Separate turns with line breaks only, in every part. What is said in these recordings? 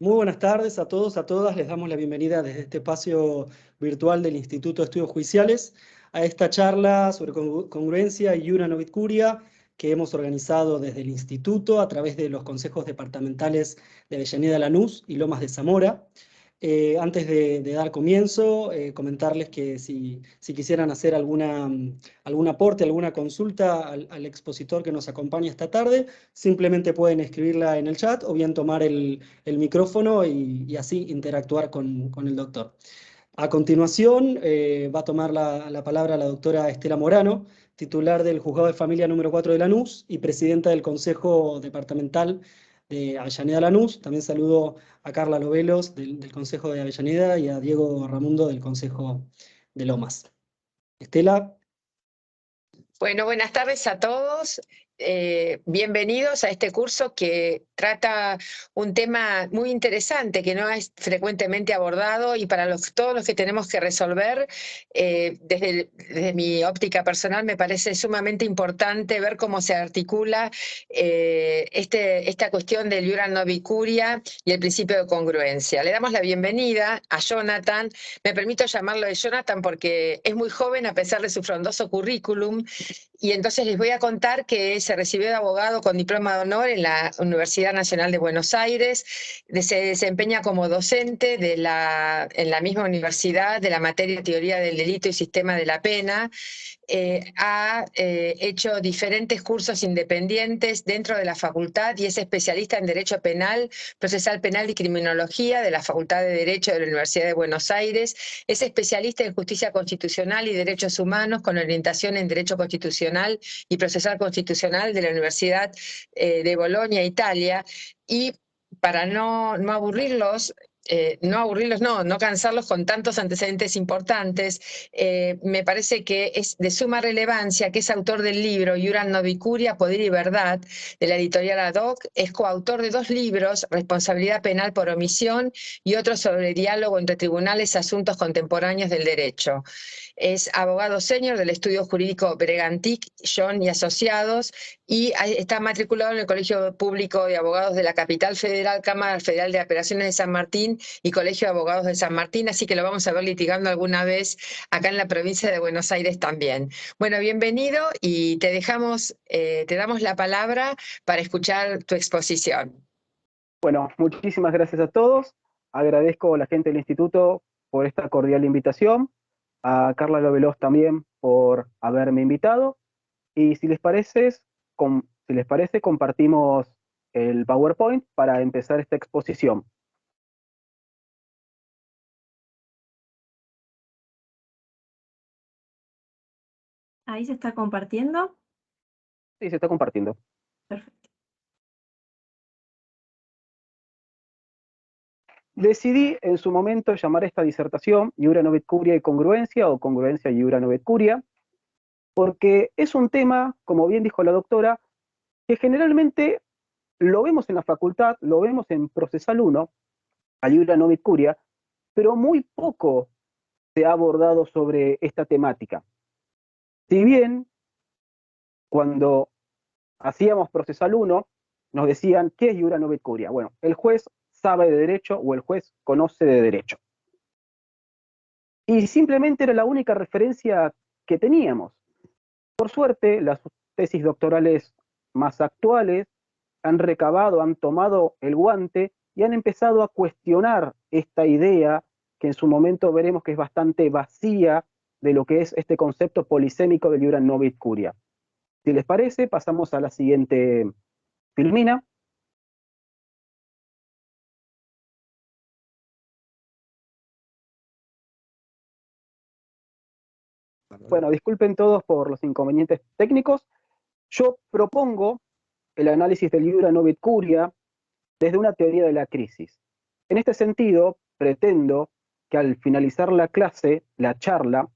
Muy buenas tardes a todos, a todas. Les damos la bienvenida desde este espacio virtual del Instituto de Estudios Judiciales a esta charla sobre congruencia y iura novit curia que hemos organizado desde el Instituto a través de los consejos departamentales de Avellaneda, Lanús y Lomas de Zamora. Antes de dar comienzo, comentarles que si quisieran hacer algún aporte, alguna consulta al expositor que nos acompaña esta tarde, simplemente pueden escribirla en el chat o bien tomar el micrófono y así interactuar con el doctor. A continuación, va a tomar la palabra la doctora Estela Morano, titular del Juzgado de Familia número 4 de Lanús y presidenta del Consejo Departamental de Avellaneda Lanús. También saludo a Carla Lobelos del Consejo de Avellaneda y a Diego Ramundo del Consejo de Lomas. Estela.
Bueno, buenas tardes a todos. Bienvenidos a este curso que trata un tema muy interesante que no es frecuentemente abordado y para todos los que tenemos que resolver, desde mi óptica personal me parece sumamente importante ver cómo se articula esta cuestión del iura novit curia y el principio de congruencia. Le damos la bienvenida a Jonathan. Me permito llamarlo de Jonathan porque es muy joven a pesar de su frondoso currículum. Y entonces les voy a contar que se recibió de abogado con diploma de honor en la Universidad Nacional de Buenos Aires, se desempeña como docente en la misma universidad de la materia de teoría del delito y sistema de la pena. Ha hecho diferentes cursos independientes dentro de la facultad y es especialista en Derecho Penal, Procesal Penal y Criminología de la Facultad de Derecho de la Universidad de Buenos Aires. Es especialista en Justicia Constitucional y Derechos Humanos con orientación en Derecho Constitucional y Procesal Constitucional de la Universidad de Bolonia, Italia. Y para no cansarlos con tantos antecedentes importantes, me parece que es de suma relevancia que es autor del libro Iura novit curia, Poder y Verdad, de la editorial Ad Hoc, es coautor de 2 libros, Responsabilidad Penal por Omisión y otro sobre diálogo entre tribunales, asuntos contemporáneos del derecho. Es abogado senior del estudio jurídico Bregantic, John y Asociados, y está matriculado en el Colegio Público de Abogados de la Capital Federal, Cámara Federal de Apelaciones de San Martín y Colegio de Abogados de San Martín, así que lo vamos a ver litigando alguna vez acá en la provincia de Buenos Aires también. Bueno, bienvenido y te damos la palabra para escuchar tu exposición.
Bueno, muchísimas gracias a todos. Agradezco a la gente del instituto por esta cordial invitación, a Carla Lobelos también por haberme invitado. Y si les parece, compartimos el PowerPoint para empezar esta exposición.
¿Ahí se está compartiendo?
Sí, se está compartiendo.
Perfecto.
Decidí en su momento llamar esta disertación Iura novit curia y congruencia, o congruencia y iura novit curia, porque es un tema, como bien dijo la doctora, que generalmente lo vemos en la facultad, lo vemos en Procesal 1, a iura novit curia, pero muy poco se ha abordado sobre esta temática. Si bien, cuando hacíamos Procesal 1, nos decían, ¿qué es iura novit curia? Bueno, el juez sabe de derecho o el juez conoce de derecho. Y simplemente era la única referencia que teníamos. Por suerte, las tesis doctorales más actuales han recabado, han tomado el guante y han empezado a cuestionar esta idea que en su momento veremos que es bastante vacía de lo que es este concepto polisémico del iura novit curia. Si les parece, pasamos a la siguiente filmina. Bueno, disculpen todos por los inconvenientes técnicos. Yo propongo el análisis del iura novit curia desde una teoría de la crisis. En este sentido, pretendo que al finalizar la clase, la charla,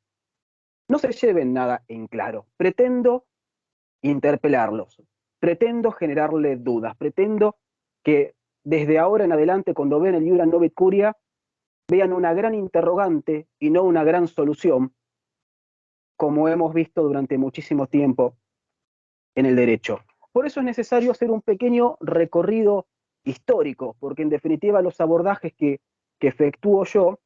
no se lleven nada en claro. Pretendo interpelarlos, pretendo generarle dudas, pretendo que desde ahora en adelante, cuando vean el iura novit curia, vean una gran interrogante y no una gran solución, como hemos visto durante muchísimo tiempo en el derecho. Por eso es necesario hacer un pequeño recorrido históricos, porque en definitiva los abordajes que efectúo yo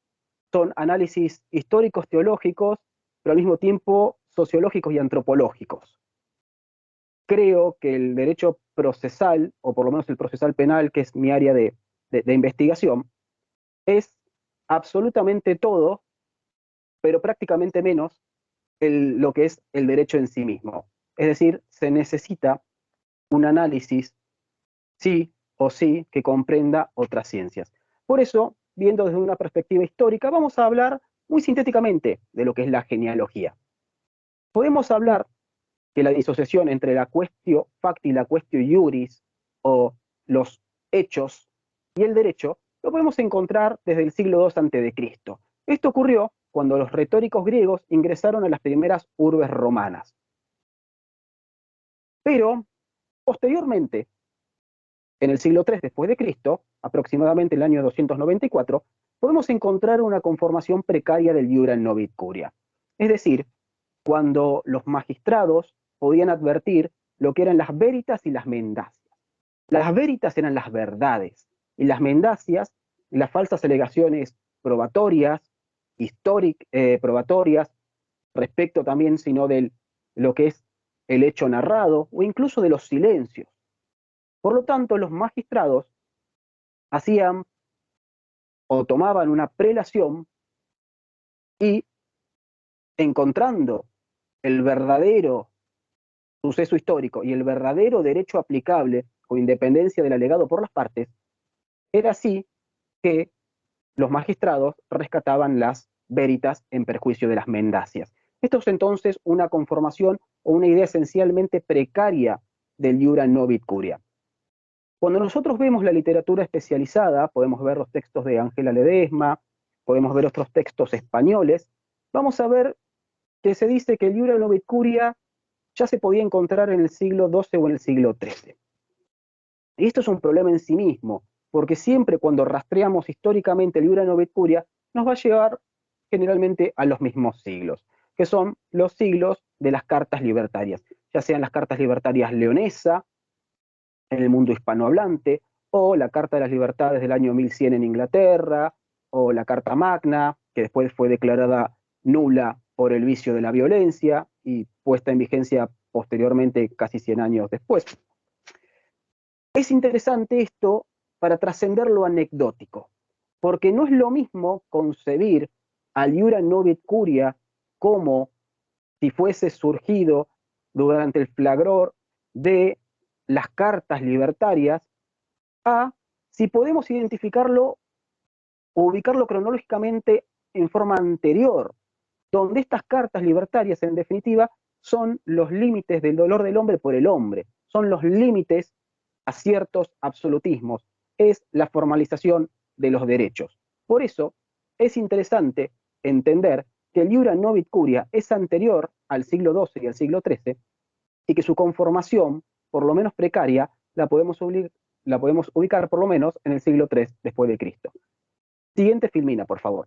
son análisis históricos, teológicos, pero al mismo tiempo sociológicos y antropológicos. Creo que el derecho procesal, o por lo menos el procesal penal, que es mi área de investigación, es absolutamente todo, pero prácticamente menos lo que es el derecho en sí mismo. Es decir, se necesita un análisis sí o sí que comprenda otras ciencias. Por eso, viendo desde una perspectiva histórica, vamos a hablar muy sintéticamente de lo que es la genealogía. Podemos hablar que la disociación entre la quaestio facti y la quaestio iuris, o los hechos y el derecho, lo podemos encontrar desde el siglo II a.C. Esto ocurrió cuando los retóricos griegos ingresaron a las primeras urbes romanas. Pero, posteriormente, en el siglo III después de Cristo, aproximadamente el año 294, podemos encontrar una conformación precaria del iura novit curia. Es decir, cuando los magistrados podían advertir lo que eran las veritas y las mendacias. Las veritas eran las verdades, y las mendacias, las falsas alegaciones probatorias, probatorias, respecto también, sino de lo que es el hecho narrado, o incluso de los silencios. Por lo tanto, los magistrados hacían o tomaban una prelación y, encontrando el verdadero suceso histórico y el verdadero derecho aplicable con independencia del alegado por las partes, era así que los magistrados rescataban las veritas en perjuicio de las mendacias. Esto es entonces una conformación o una idea esencialmente precaria del iura novit curia. Cuando nosotros vemos la literatura especializada, podemos ver los textos de Ángela Ledesma, podemos ver otros textos españoles, vamos a ver que se dice que el iura novit curia ya se podía encontrar en el siglo XII o en el siglo XIII. Y esto es un problema en sí mismo, porque siempre cuando rastreamos históricamente el iura novit curia, nos va a llevar generalmente a los mismos siglos, que son los siglos de las cartas libertarias, ya sean las cartas libertarias leonesa, en el mundo hispanohablante, o la Carta de las Libertades del año 1100 en Inglaterra, o la Carta Magna, que después fue declarada nula por el vicio de la violencia y puesta en vigencia posteriormente, casi 100 años después. Es interesante esto para trascender lo anecdótico, porque no es lo mismo concebir al iura novit curia como si fuese surgido durante el flagror de las cartas libertarias, a si podemos identificarlo o ubicarlo cronológicamente en forma anterior, donde estas cartas libertarias, en definitiva, son los límites del dolor del hombre por el hombre, son los límites a ciertos absolutismos, es la formalización de los derechos. Por eso es interesante entender que el iura novit curia es anterior al siglo XII y al siglo XIII, y que su conformación, por lo menos precaria, la podemos ubicar por lo menos en el siglo III después de Cristo. Siguiente filmina, por favor.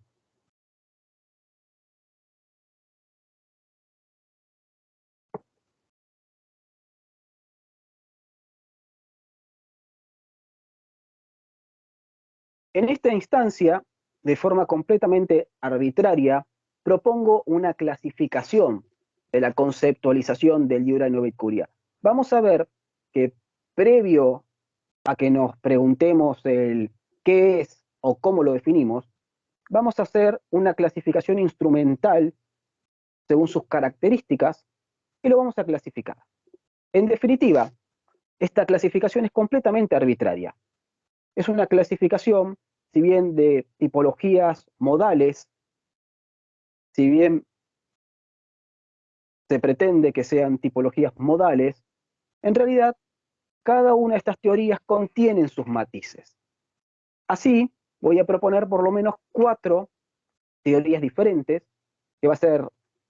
En esta instancia, de forma completamente arbitraria, propongo una clasificación de la conceptualización del iura novit curia. Vamos a ver que previo a que nos preguntemos el qué es o cómo lo definimos, vamos a hacer una clasificación instrumental según sus características y lo vamos a clasificar. En definitiva, esta clasificación es completamente arbitraria. Es una clasificación, si bien de tipologías modales, si bien se pretende que sean tipologías modales, en realidad cada una de estas teorías contienen sus matices. Así, voy a proponer por lo menos 4 teorías diferentes, que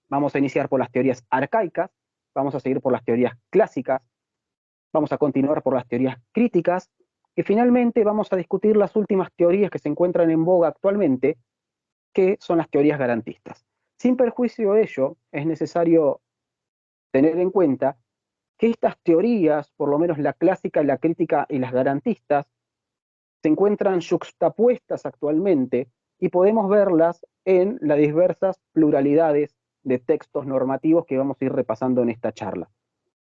vamos a iniciar por las teorías arcaicas, vamos a seguir por las teorías clásicas, vamos a continuar por las teorías críticas, y finalmente vamos a discutir las últimas teorías que se encuentran en boga actualmente, que son las teorías garantistas. Sin perjuicio de ello, es necesario tener en cuenta que estas teorías, por lo menos la clásica, la crítica y las garantistas, se encuentran yuxtapuestas actualmente y podemos verlas en las diversas pluralidades de textos normativos que vamos a ir repasando en esta charla.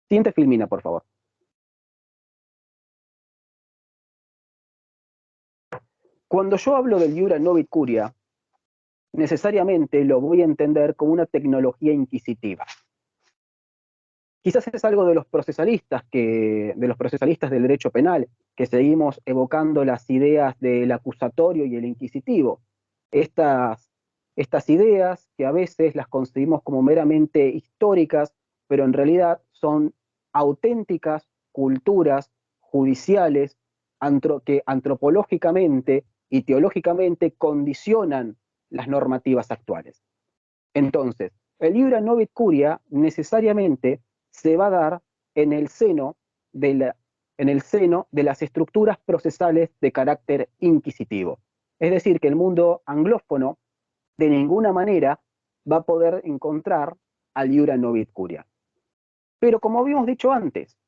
Siguiente filmina, por favor. Cuando yo hablo del Iura Novit Curia, necesariamente lo voy a entender como una tecnología inquisitiva. Quizás es algo de los procesalistas del derecho penal, que seguimos evocando las ideas del acusatorio y el inquisitivo. Estas ideas que a veces las concebimos como meramente históricas, pero en realidad son auténticas culturas judiciales que antropológicamente y teológicamente condicionan las normativas actuales. Entonces, el Iura Novit Curia necesariamente se va a dar en el seno de las estructuras procesales de carácter inquisitivo. Es decir, que el mundo anglófono de ninguna manera va a poder encontrar al Iura Novit Curia. Pero como habíamos dicho antes,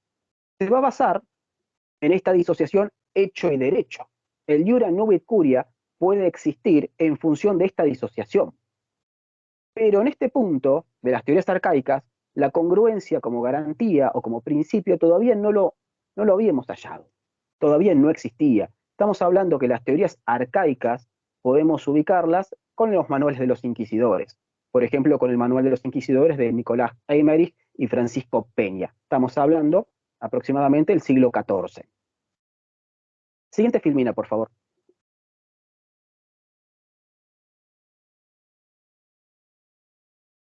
se va a basar en esta disociación hecho y derecho. El Iura Novit Curia puede existir en función de esta disociación. Pero en este punto de las teorías arcaicas, la congruencia como garantía o como principio todavía no lo habíamos hallado. Todavía no existía. Estamos hablando que las teorías arcaicas podemos ubicarlas con los manuales de los inquisidores. Por ejemplo, con el manual de los inquisidores de Nicolás Eymerich y Francisco Peña. Estamos hablando aproximadamente del siglo XIV. Siguiente filmina, por favor.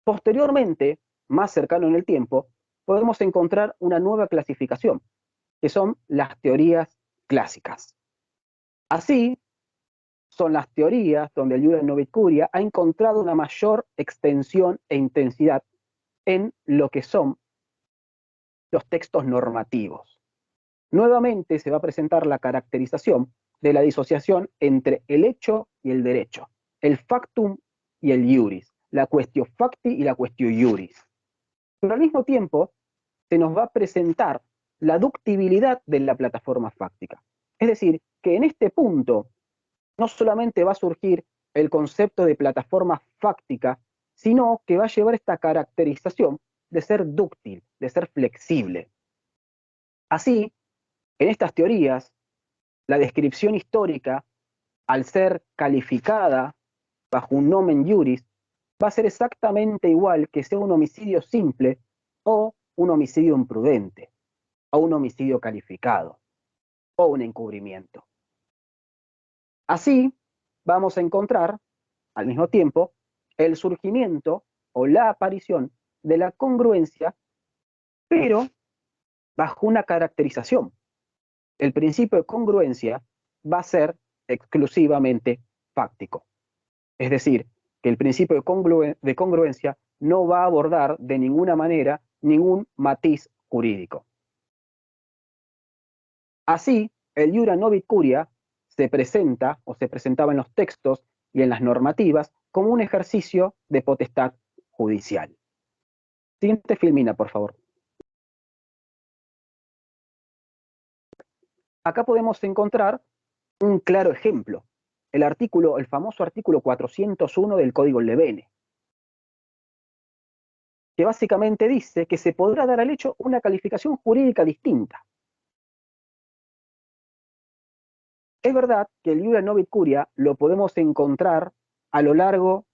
Posteriormente, más cercano en el tiempo, podemos encontrar una nueva clasificación, que son las teorías clásicas. Así, son las teorías donde el Iura Novit Curia ha encontrado una mayor extensión e intensidad en lo que son los textos normativos. Nuevamente se va a presentar la caracterización de la disociación entre el hecho y el derecho, el factum y el iuris, la quaestio facti y la quaestio iuris. Pero al mismo tiempo se nos va a presentar la ductibilidad de la plataforma fáctica. Es decir, que en este punto no solamente va a surgir el concepto de plataforma fáctica, sino que va a llevar esta caracterización de ser dúctil, de ser flexible. Así, en estas teorías, la descripción histórica, al ser calificada bajo un nomen iuris, va a ser exactamente igual que sea un homicidio simple o un homicidio imprudente, o un homicidio calificado, o un encubrimiento. Así, vamos a encontrar, al mismo tiempo, el surgimiento o la aparición de la congruencia, pero bajo una caracterización. El principio de congruencia va a ser exclusivamente fáctico. Es decir, que el principio de congruencia no va a abordar de ninguna manera ningún matiz jurídico. Así, el Iura Novit Curia se presenta o se presentaba en los textos y en las normativas como un ejercicio de potestad judicial. Siguiente filmina, por favor. Acá podemos encontrar un claro ejemplo, el famoso artículo 401 del Código Levene, que básicamente dice que se podrá dar al hecho una calificación jurídica distinta. Es verdad que el Iura Novit Curia lo podemos encontrar a lo largo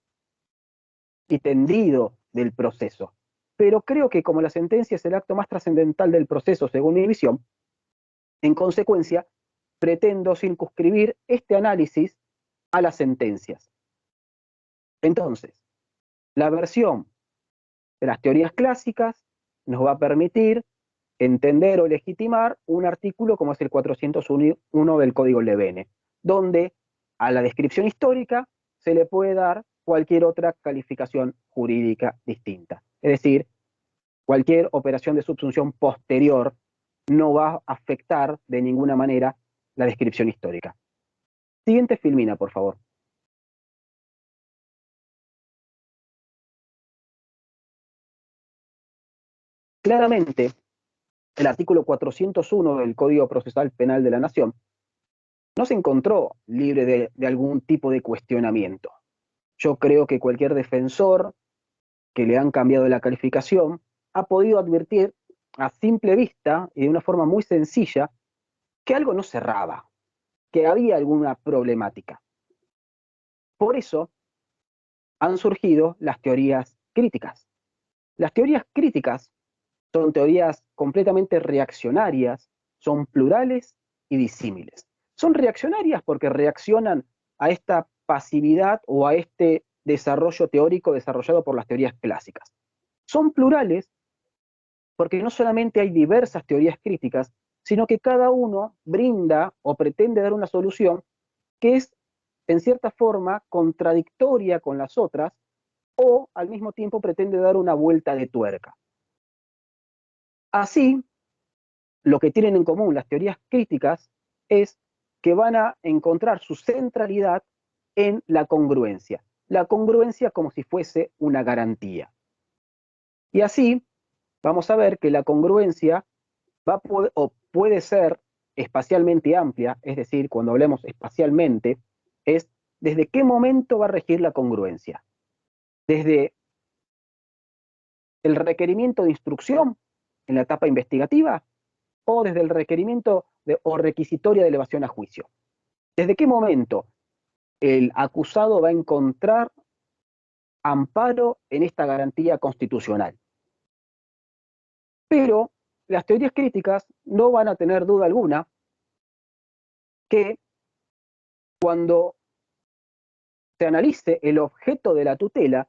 y tendido del proceso, pero creo que como la sentencia es el acto más trascendental del proceso según mi visión, en consecuencia, pretendo circunscribir este análisis a las sentencias. Entonces, la versión de las teorías clásicas nos va a permitir entender o legitimar un artículo como es el 401 del Código Levene, donde a la descripción histórica se le puede dar cualquier otra calificación jurídica distinta. Es decir, cualquier operación de subsunción posterior no va a afectar de ninguna manera la descripción histórica. Siguiente filmina, por favor. Claramente, el artículo 401 del Código Procesal Penal de la Nación no se encontró libre de algún tipo de cuestionamiento. Yo creo que cualquier defensor que le han cambiado la calificación ha podido advertir a simple vista y de una forma muy sencilla que algo no cerraba, que había alguna problemática. Por eso han surgido las teorías críticas. Las teorías críticas son teorías completamente reaccionarias, son plurales y disímiles. Son reaccionarias porque reaccionan a esta pasividad o a este desarrollo teórico desarrollado por las teorías clásicas. Son plurales porque no solamente hay diversas teorías críticas, sino que cada uno brinda o pretende dar una solución que es, en cierta forma, contradictoria con las otras o al mismo tiempo pretende dar una vuelta de tuerca. Así, lo que tienen en común las teorías críticas es que van a encontrar su centralidad en la congruencia como si fuese una garantía. Y así vamos a ver que la congruencia va a poder, o puede ser espacialmente amplia, es decir, cuando hablemos espacialmente, es desde qué momento va a regir la congruencia. Desde el requerimiento de instrucción en la etapa investigativa o desde el requerimiento o requisitoria de elevación a juicio. ¿Desde qué momento el acusado va a encontrar amparo en esta garantía constitucional? Pero las teorías críticas no van a tener duda alguna que cuando se analice el objeto de la tutela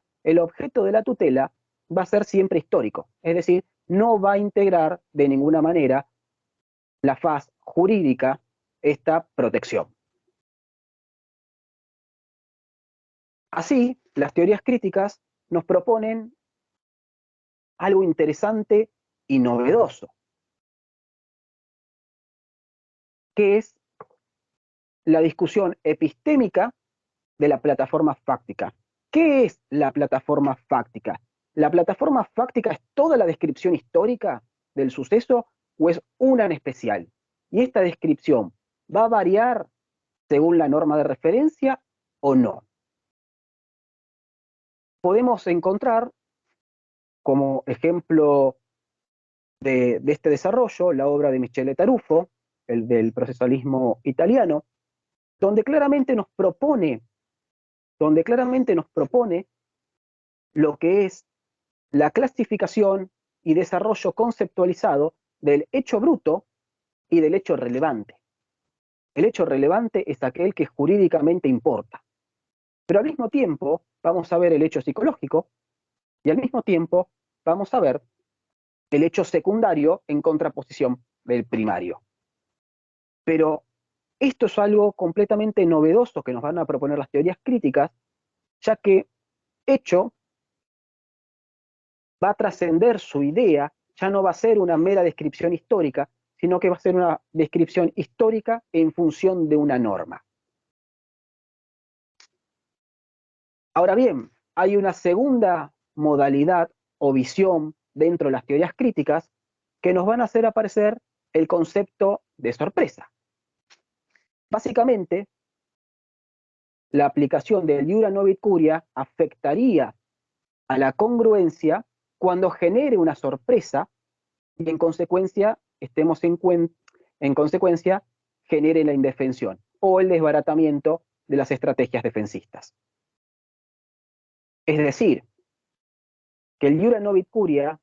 va a ser siempre histórico, es decir, no va a integrar de ninguna manera la faz jurídica esta protección. Así, las teorías críticas nos proponen algo interesante y novedoso, que es la discusión epistémica de la plataforma fáctica. ¿Qué es la plataforma fáctica? ¿La plataforma fáctica es toda la descripción histórica del suceso o es una en especial? Y esta descripción va a variar según la norma de referencia o no. Podemos encontrar como ejemplo de este desarrollo la obra de Michele Tarufo, el del procesalismo italiano, donde claramente nos propone lo que es la clasificación y desarrollo conceptualizado del hecho bruto y del hecho relevante. El hecho relevante es aquel que jurídicamente importa. Pero al mismo tiempo vamos a ver el hecho psicológico y al mismo tiempo vamos a ver el hecho secundario en contraposición del primario. Pero esto es algo completamente novedoso que nos van a proponer las teorías críticas, ya que hecho va a trascender su idea, ya no va a ser una mera descripción histórica, sino que va a ser una descripción histórica en función de una norma. Ahora bien, hay una segunda modalidad o visión dentro de las teorías críticas que nos van a hacer aparecer el concepto de sorpresa. Básicamente, la aplicación del iura novit curia afectaría a la congruencia cuando genere una sorpresa y en consecuencia genere la indefensión o el desbaratamiento de las estrategias defensistas. Es decir, que el iura novit curia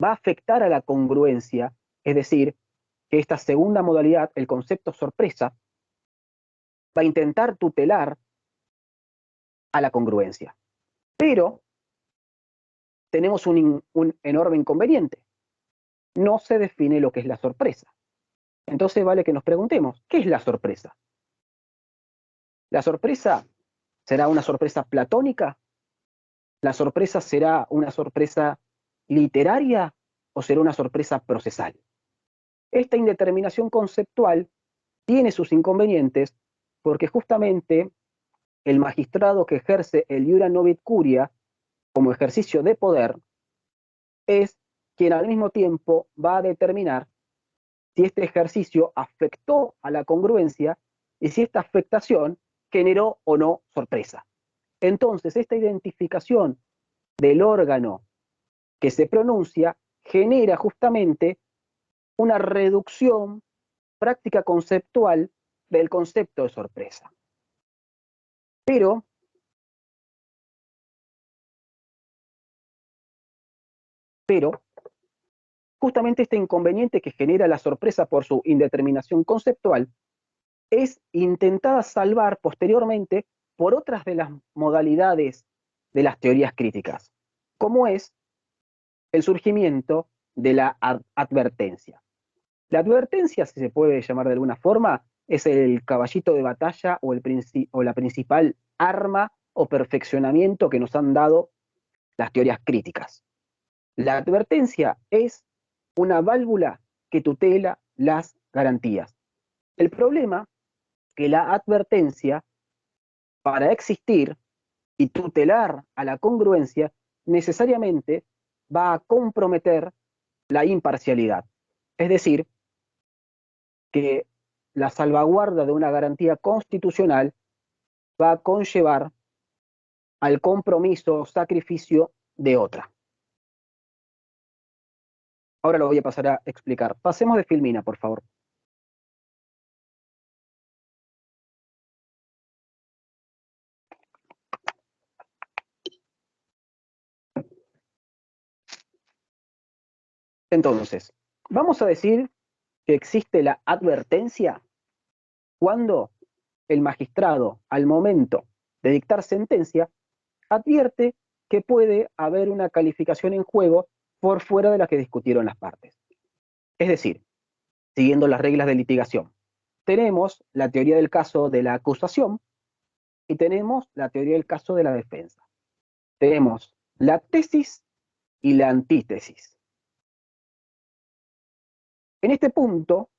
va a afectar a la congruencia, es decir, que esta segunda modalidad, el concepto sorpresa, va a intentar tutelar a la congruencia. Pero tenemos un enorme inconveniente. No se define lo que es la sorpresa. Entonces vale que nos preguntemos, ¿qué es la sorpresa? ¿La sorpresa será una sorpresa platónica? ¿La sorpresa será una sorpresa literaria o será una sorpresa procesal? Esta indeterminación conceptual tiene sus inconvenientes porque justamente el magistrado que ejerce el iura novit curia como ejercicio de poder es quien al mismo tiempo va a determinar si este ejercicio afectó a la congruencia y si esta afectación generó o no sorpresa. Entonces, esta identificación del órgano que se pronuncia genera justamente una reducción práctica conceptual del concepto de sorpresa. Pero justamente este inconveniente que genera la sorpresa por su indeterminación conceptual es intentada salvar posteriormente por otras de las modalidades de las teorías críticas, como es el surgimiento de la advertencia. La advertencia, si se puede llamar de alguna forma, es el caballito de batalla o la principal arma o perfeccionamiento que nos han dado las teorías críticas. La advertencia es una válvula que tutela las garantías. El problema es que la advertencia, para existir y tutelar a la congruencia, necesariamente va a comprometer la imparcialidad. Es decir, que la salvaguarda de una garantía constitucional va a conllevar al compromiso o sacrificio de otra. Ahora lo voy a pasar a explicar. Pasemos de filmina, por favor. Entonces, vamos a decir que existe la advertencia cuando el magistrado, al momento de dictar sentencia, advierte que puede haber una calificación en juego por fuera de la que discutieron las partes. Es decir, siguiendo las reglas de litigación, tenemos la teoría del caso de la acusación y tenemos la teoría del caso de la defensa. Tenemos la tesis y la antítesis. En este punto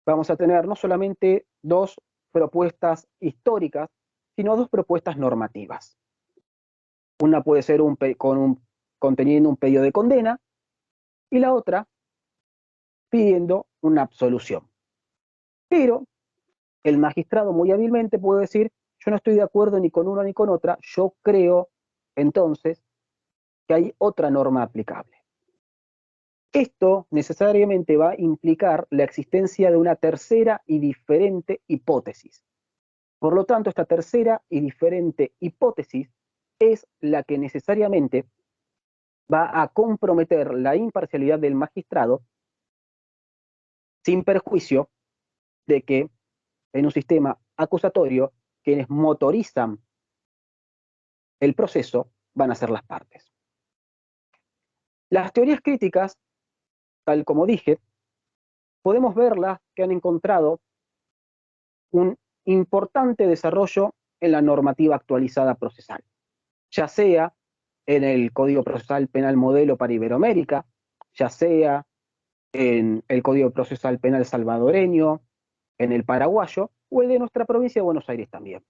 vamos a tener no solamente dos propuestas históricas, sino dos propuestas normativas. Una puede ser conteniendo un pedido de condena y la otra pidiendo una absolución. Pero el magistrado muy hábilmente puede decir, yo no estoy de acuerdo ni con una ni con otra, yo creo entonces que hay otra norma aplicable. Esto necesariamente va a implicar la existencia de una tercera y diferente hipótesis. Por lo tanto, esta tercera y diferente hipótesis es la que necesariamente va a comprometer la imparcialidad del magistrado sin perjuicio de que en un sistema acusatorio quienes motorizan el proceso van a ser las partes. Las teorías críticas, tal como dije, podemos verlas que han encontrado un importante desarrollo en la normativa actualizada procesal, ya sea en el Código Procesal Penal Modelo para Iberoamérica, ya sea en el Código Procesal Penal salvadoreño, en el paraguayo o el de nuestra provincia de Buenos Aires también.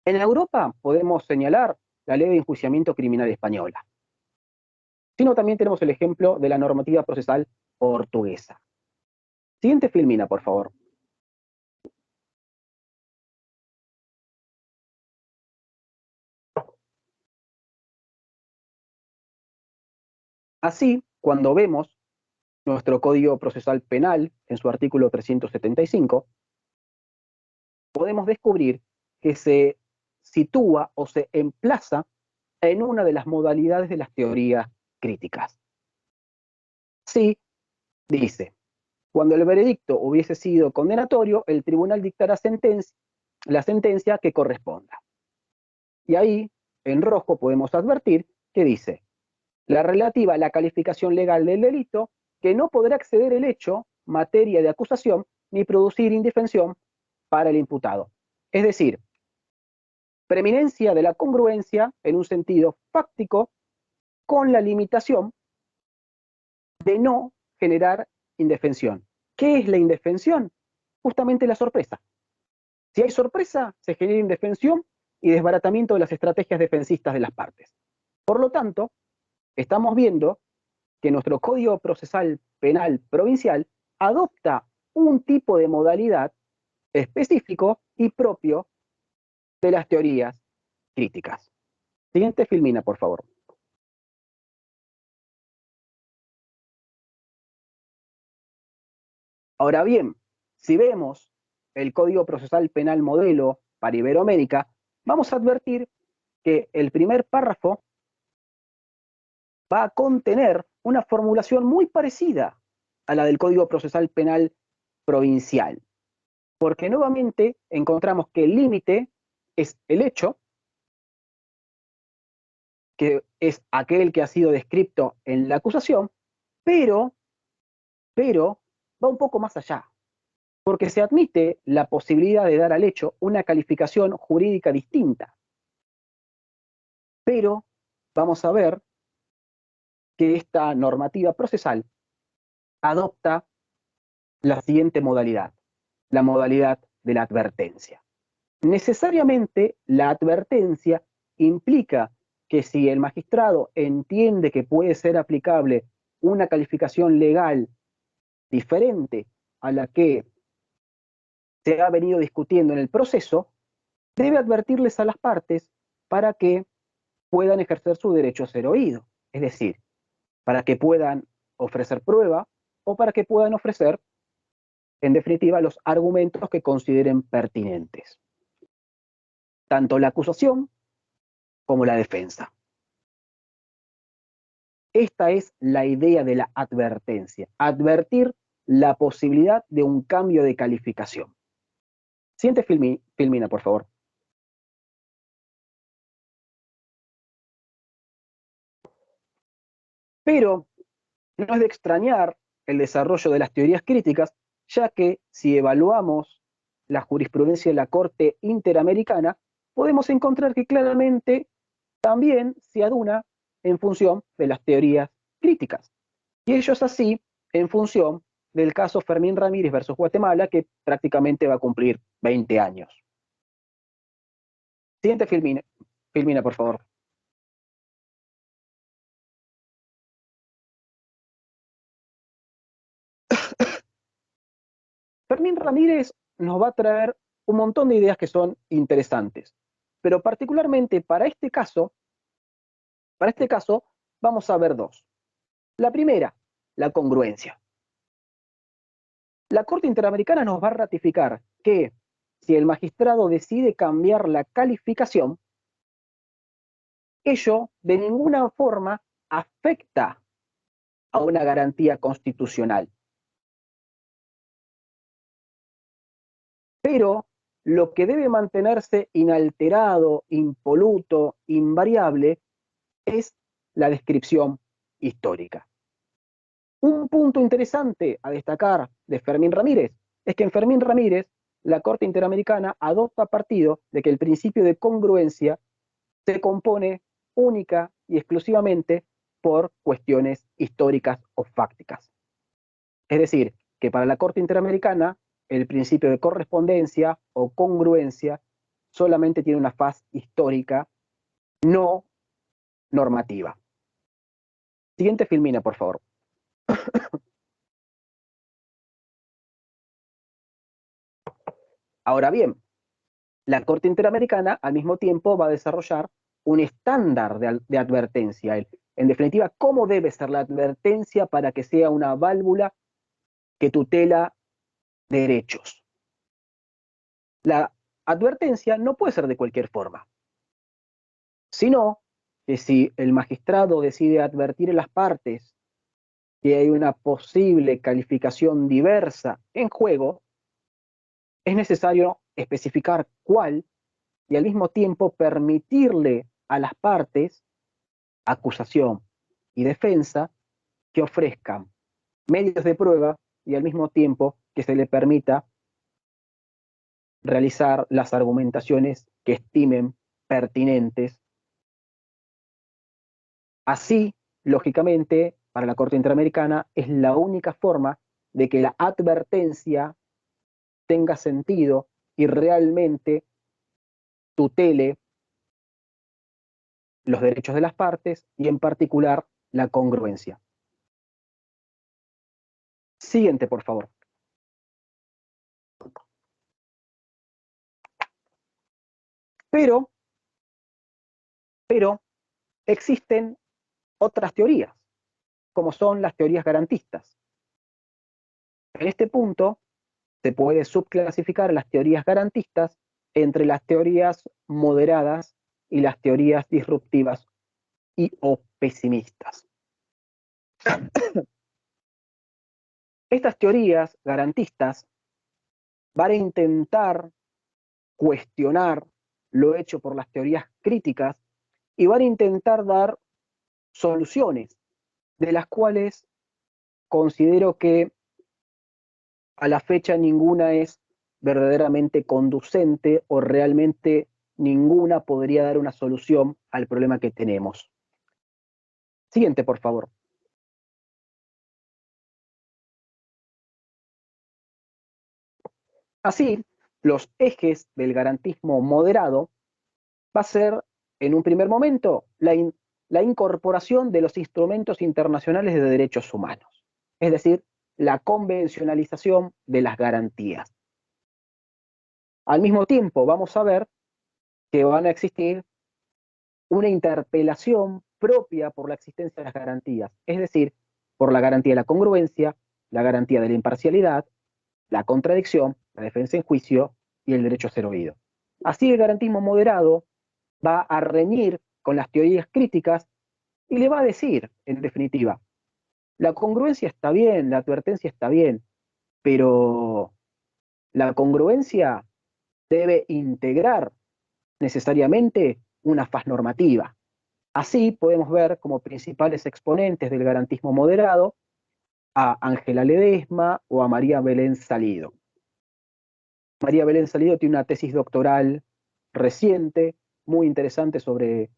En Europa podemos señalar la Ley de Enjuiciamiento Criminal española, sino también tenemos el ejemplo de la normativa procesal portuguesa. Siguiente filmina, por favor. Así, cuando vemos nuestro Código Procesal Penal en su artículo 375, podemos descubrir que se sitúa o se emplaza en una de las modalidades de las teorías críticas. Sí, dice, cuando el veredicto hubiese sido condenatorio, el tribunal dictará la sentencia que corresponda. Y ahí, en rojo, podemos advertir que dice, la relativa a la calificación legal del delito, que no podrá exceder el hecho, materia de acusación, ni producir indefensión para el imputado. Es decir, preeminencia de la congruencia en un sentido fáctico con la limitación de no generar indefensión. ¿Qué es la indefensión? Justamente la sorpresa. Si hay sorpresa, se genera indefensión y desbaratamiento de las estrategias defensistas de las partes. Por lo tanto, estamos viendo que nuestro Código Procesal Penal Provincial adopta un tipo de modalidad específico y propio de las teorías críticas. Siguiente filmina, por favor. Ahora bien, si vemos el Código Procesal Penal modelo para Iberoamérica, vamos a advertir que el primer párrafo va a contener una formulación muy parecida a la del Código Procesal Penal provincial, porque nuevamente encontramos que el límite es el hecho, que es aquel que ha sido descrito en la acusación, pero va un poco más allá, porque se admite la posibilidad de dar al hecho una calificación jurídica distinta. Pero vamos a ver que esta normativa procesal adopta la siguiente modalidad, la modalidad de la advertencia. Necesariamente la advertencia implica que si el magistrado entiende que puede ser aplicable una calificación legal diferente a la que se ha venido discutiendo en el proceso, debe advertirles a las partes para que puedan ejercer su derecho a ser oído, es decir, para que puedan ofrecer prueba o para que puedan ofrecer, en definitiva, los argumentos que consideren pertinentes, tanto la acusación como la defensa. Esta es la idea de la advertencia, advertir la posibilidad de un cambio de calificación. Siguiente filmina, por favor. Pero no es de extrañar el desarrollo de las teorías críticas, ya que si evaluamos la jurisprudencia de la Corte Interamericana, podemos encontrar que claramente también se aduna en función de las teorías críticas. Y ello es así en función del caso Fermín Ramírez versus Guatemala, que prácticamente va a cumplir 20 años. Siguiente filmina, por favor. Fermín Ramírez nos va a traer un montón de ideas que son interesantes, pero particularmente para este caso vamos a ver dos. La primera, la congruencia. La Corte Interamericana nos va a ratificar que si el magistrado decide cambiar la calificación, ello de ninguna forma afecta a una garantía constitucional. Pero lo que debe mantenerse inalterado, impoluto, invariable, es la descripción histórica. Un punto interesante a destacar de Fermín Ramírez es que en Fermín Ramírez la Corte Interamericana adopta partido de que el principio de congruencia se compone única y exclusivamente por cuestiones históricas o fácticas. Es decir, que para la Corte Interamericana el principio de correspondencia o congruencia solamente tiene una faz histórica, no normativa. Siguiente filmina, por favor. Ahora bien, la Corte Interamericana al mismo tiempo va a desarrollar un estándar de advertencia. En definitiva, ¿cómo debe ser la advertencia para que sea una válvula que tutela derechos? La advertencia no puede ser de cualquier forma, sino que si el magistrado decide advertir a las partes que hay una posible calificación diversa en juego, es necesario especificar cuál y al mismo tiempo permitirle a las partes, acusación y defensa, que ofrezcan medios de prueba y al mismo tiempo que se le permita realizar las argumentaciones que estimen pertinentes. Así, lógicamente, para la Corte Interamericana es la única forma de que la advertencia tenga sentido y realmente tutele los derechos de las partes y en particular la congruencia. Siguiente, por favor. Pero existen otras teorías, como son las teorías garantistas. En este punto se puede subclasificar las teorías garantistas entre las teorías moderadas y las teorías disruptivas y o pesimistas. Estas teorías garantistas van a intentar cuestionar lo hecho por las teorías críticas y van a intentar dar soluciones, de las cuales considero que a la fecha ninguna es verdaderamente conducente o realmente ninguna podría dar una solución al problema que tenemos. Siguiente, por favor. Así, los ejes del garantismo moderado va a ser, en un primer momento, la incorporación de los instrumentos internacionales de derechos humanos, es decir, la convencionalización de las garantías. Al mismo tiempo, vamos a ver que van a existir una interpelación propia por la existencia de las garantías, es decir, por la garantía de la congruencia, la garantía de la imparcialidad, la contradicción, la defensa en juicio y el derecho a ser oído. Así el garantismo moderado va a reñir con las teorías críticas y le va a decir, en definitiva, la congruencia está bien, la advertencia está bien, pero la congruencia debe integrar necesariamente una faz normativa. Así podemos ver como principales exponentes del garantismo moderado a Ángela Ledesma o a María Belén Salido. María Belén Salido tiene una tesis doctoral reciente, muy interesante sobre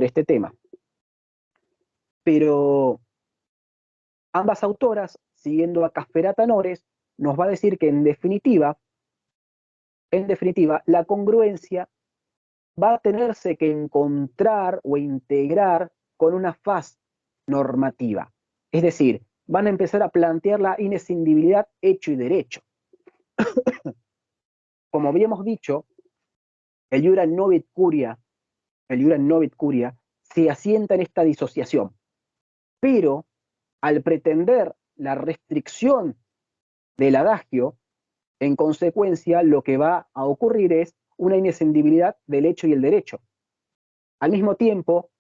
este tema. Pero ambas autoras, siguiendo a Casperata Nores, nos va a decir que en definitiva, la congruencia va a tenerse que encontrar o integrar con una faz normativa. Es decir, van a empezar a plantear la inescindibilidad hecho y derecho. Como habíamos dicho, el iura novit curia se asienta en esta disociación, pero al pretender la restricción del adagio, en consecuencia lo que va a ocurrir es una inescindibilidad del hecho y el derecho. Al mismo tiempo,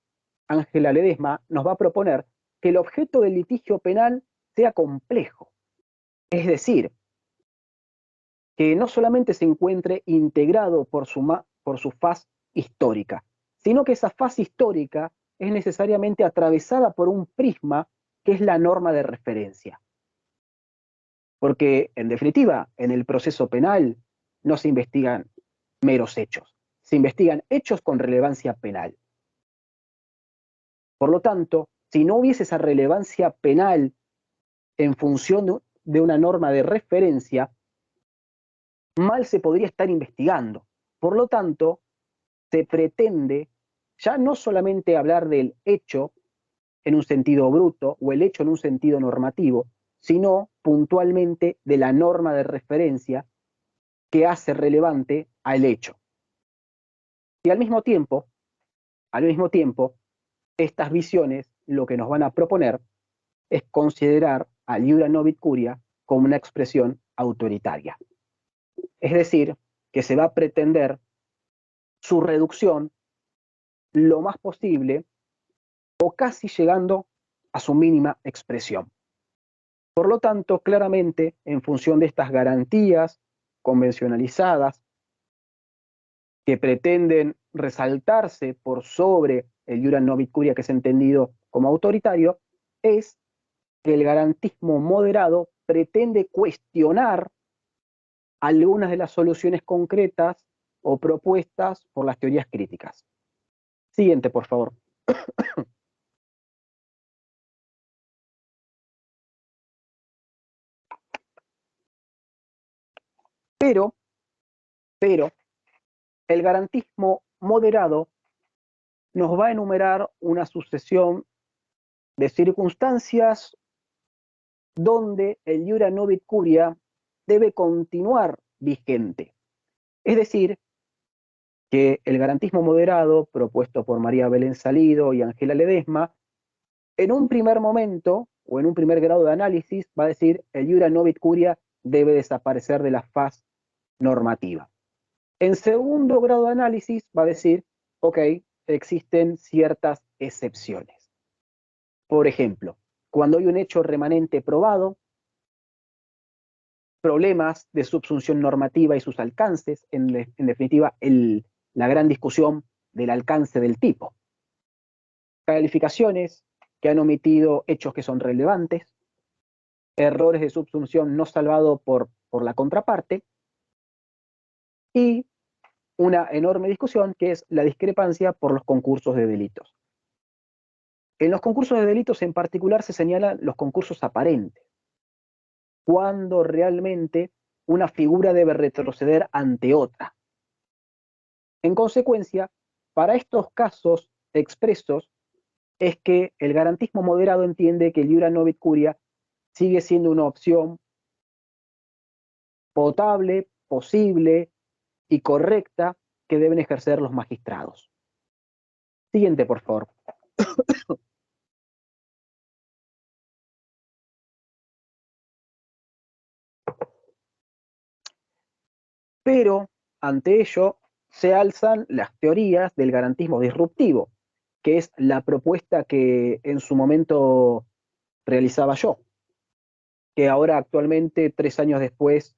Ángela Ledesma nos va a proponer que el objeto del litigio penal sea complejo, es decir, que no solamente se encuentre integrado por su faz histórica, sino que esa faz histórica es necesariamente atravesada por un prisma que es la norma de referencia. Porque, en definitiva, en el proceso penal no se investigan meros hechos, se investigan hechos con relevancia penal. Por lo tanto, si no hubiese esa relevancia penal en función de una norma de referencia, mal se podría estar investigando. Por lo tanto, se pretende ya no solamente hablar del hecho en un sentido bruto o el hecho en un sentido normativo, sino puntualmente de la norma de referencia que hace relevante al hecho. Y al mismo tiempo, estas visiones lo que nos van a proponer es considerar al iura novit curia como una expresión autoritaria. Es decir, que se va a pretender su reducción lo más posible o casi llegando a su mínima expresión. Por lo tanto, claramente, en función de estas garantías convencionalizadas que pretenden resaltarse por sobre el iura novit curia que es entendido como autoritario, es que el garantismo moderado pretende cuestionar algunas de las soluciones concretas o propuestas por las teorías críticas. Siguiente, por favor. Pero, el garantismo moderado nos va a enumerar una sucesión de circunstancias donde el iura novit curia debe continuar vigente. Es decir, que el garantismo moderado, propuesto por María Belén Salido y Ángela Ledesma, en un primer momento, o en un primer grado de análisis, va a decir el iura novit curia debe desaparecer de la faz normativa. En segundo grado de análisis va a decir, ok, existen ciertas excepciones. Por ejemplo, cuando hay un hecho remanente probado, problemas de subsunción normativa y sus alcances, en definitiva, la gran discusión del alcance del tipo. Calificaciones que han omitido hechos que son relevantes, errores de subsunción no salvados por la contraparte, y una enorme discusión que es la discrepancia por los concursos de delitos. En los concursos de delitos en particular se señalan los concursos aparentes, cuando realmente una figura debe retroceder ante otra. En consecuencia, para estos casos expresos es que el garantismo moderado entiende que el iura novit curia sigue siendo una opción potable, posible y correcta que deben ejercer los magistrados. Siguiente, por favor. Pero, ante ello, se alzan las teorías del garantismo disruptivo, que es la propuesta que en su momento realizaba yo, que ahora actualmente, 3 años después,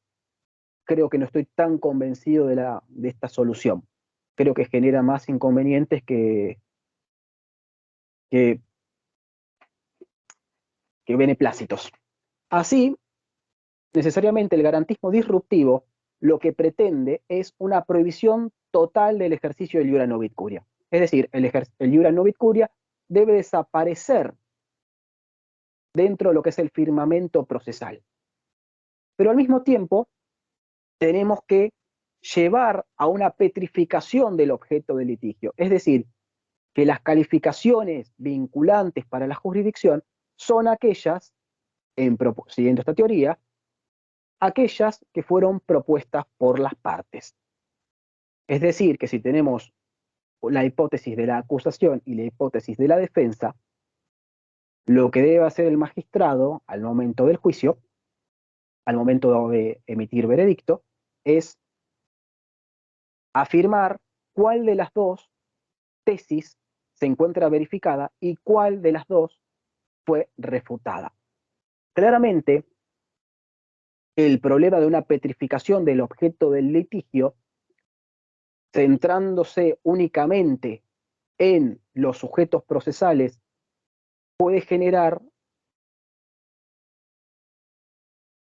creo que no estoy tan convencido de esta solución. Creo que genera más inconvenientes que beneplácitos. Así, necesariamente el garantismo disruptivo lo que pretende es una prohibición total del ejercicio del iura novit curia. Es decir, el iura novit curia debe desaparecer dentro de lo que es el firmamento procesal. Pero al mismo tiempo, tenemos que llevar a una petrificación del objeto del litigio. Es decir, que las calificaciones vinculantes para la jurisdicción son aquellas, siguiendo esta teoría, aquellas que fueron propuestas por las partes. Es decir, que si tenemos la hipótesis de la acusación y la hipótesis de la defensa, lo que debe hacer el magistrado al momento del juicio, al momento de emitir veredicto, es afirmar cuál de las dos tesis se encuentra verificada y cuál de las dos fue refutada. Claramente, el problema de una petrificación del objeto del litigio, centrándose únicamente en los sujetos procesales, puede generar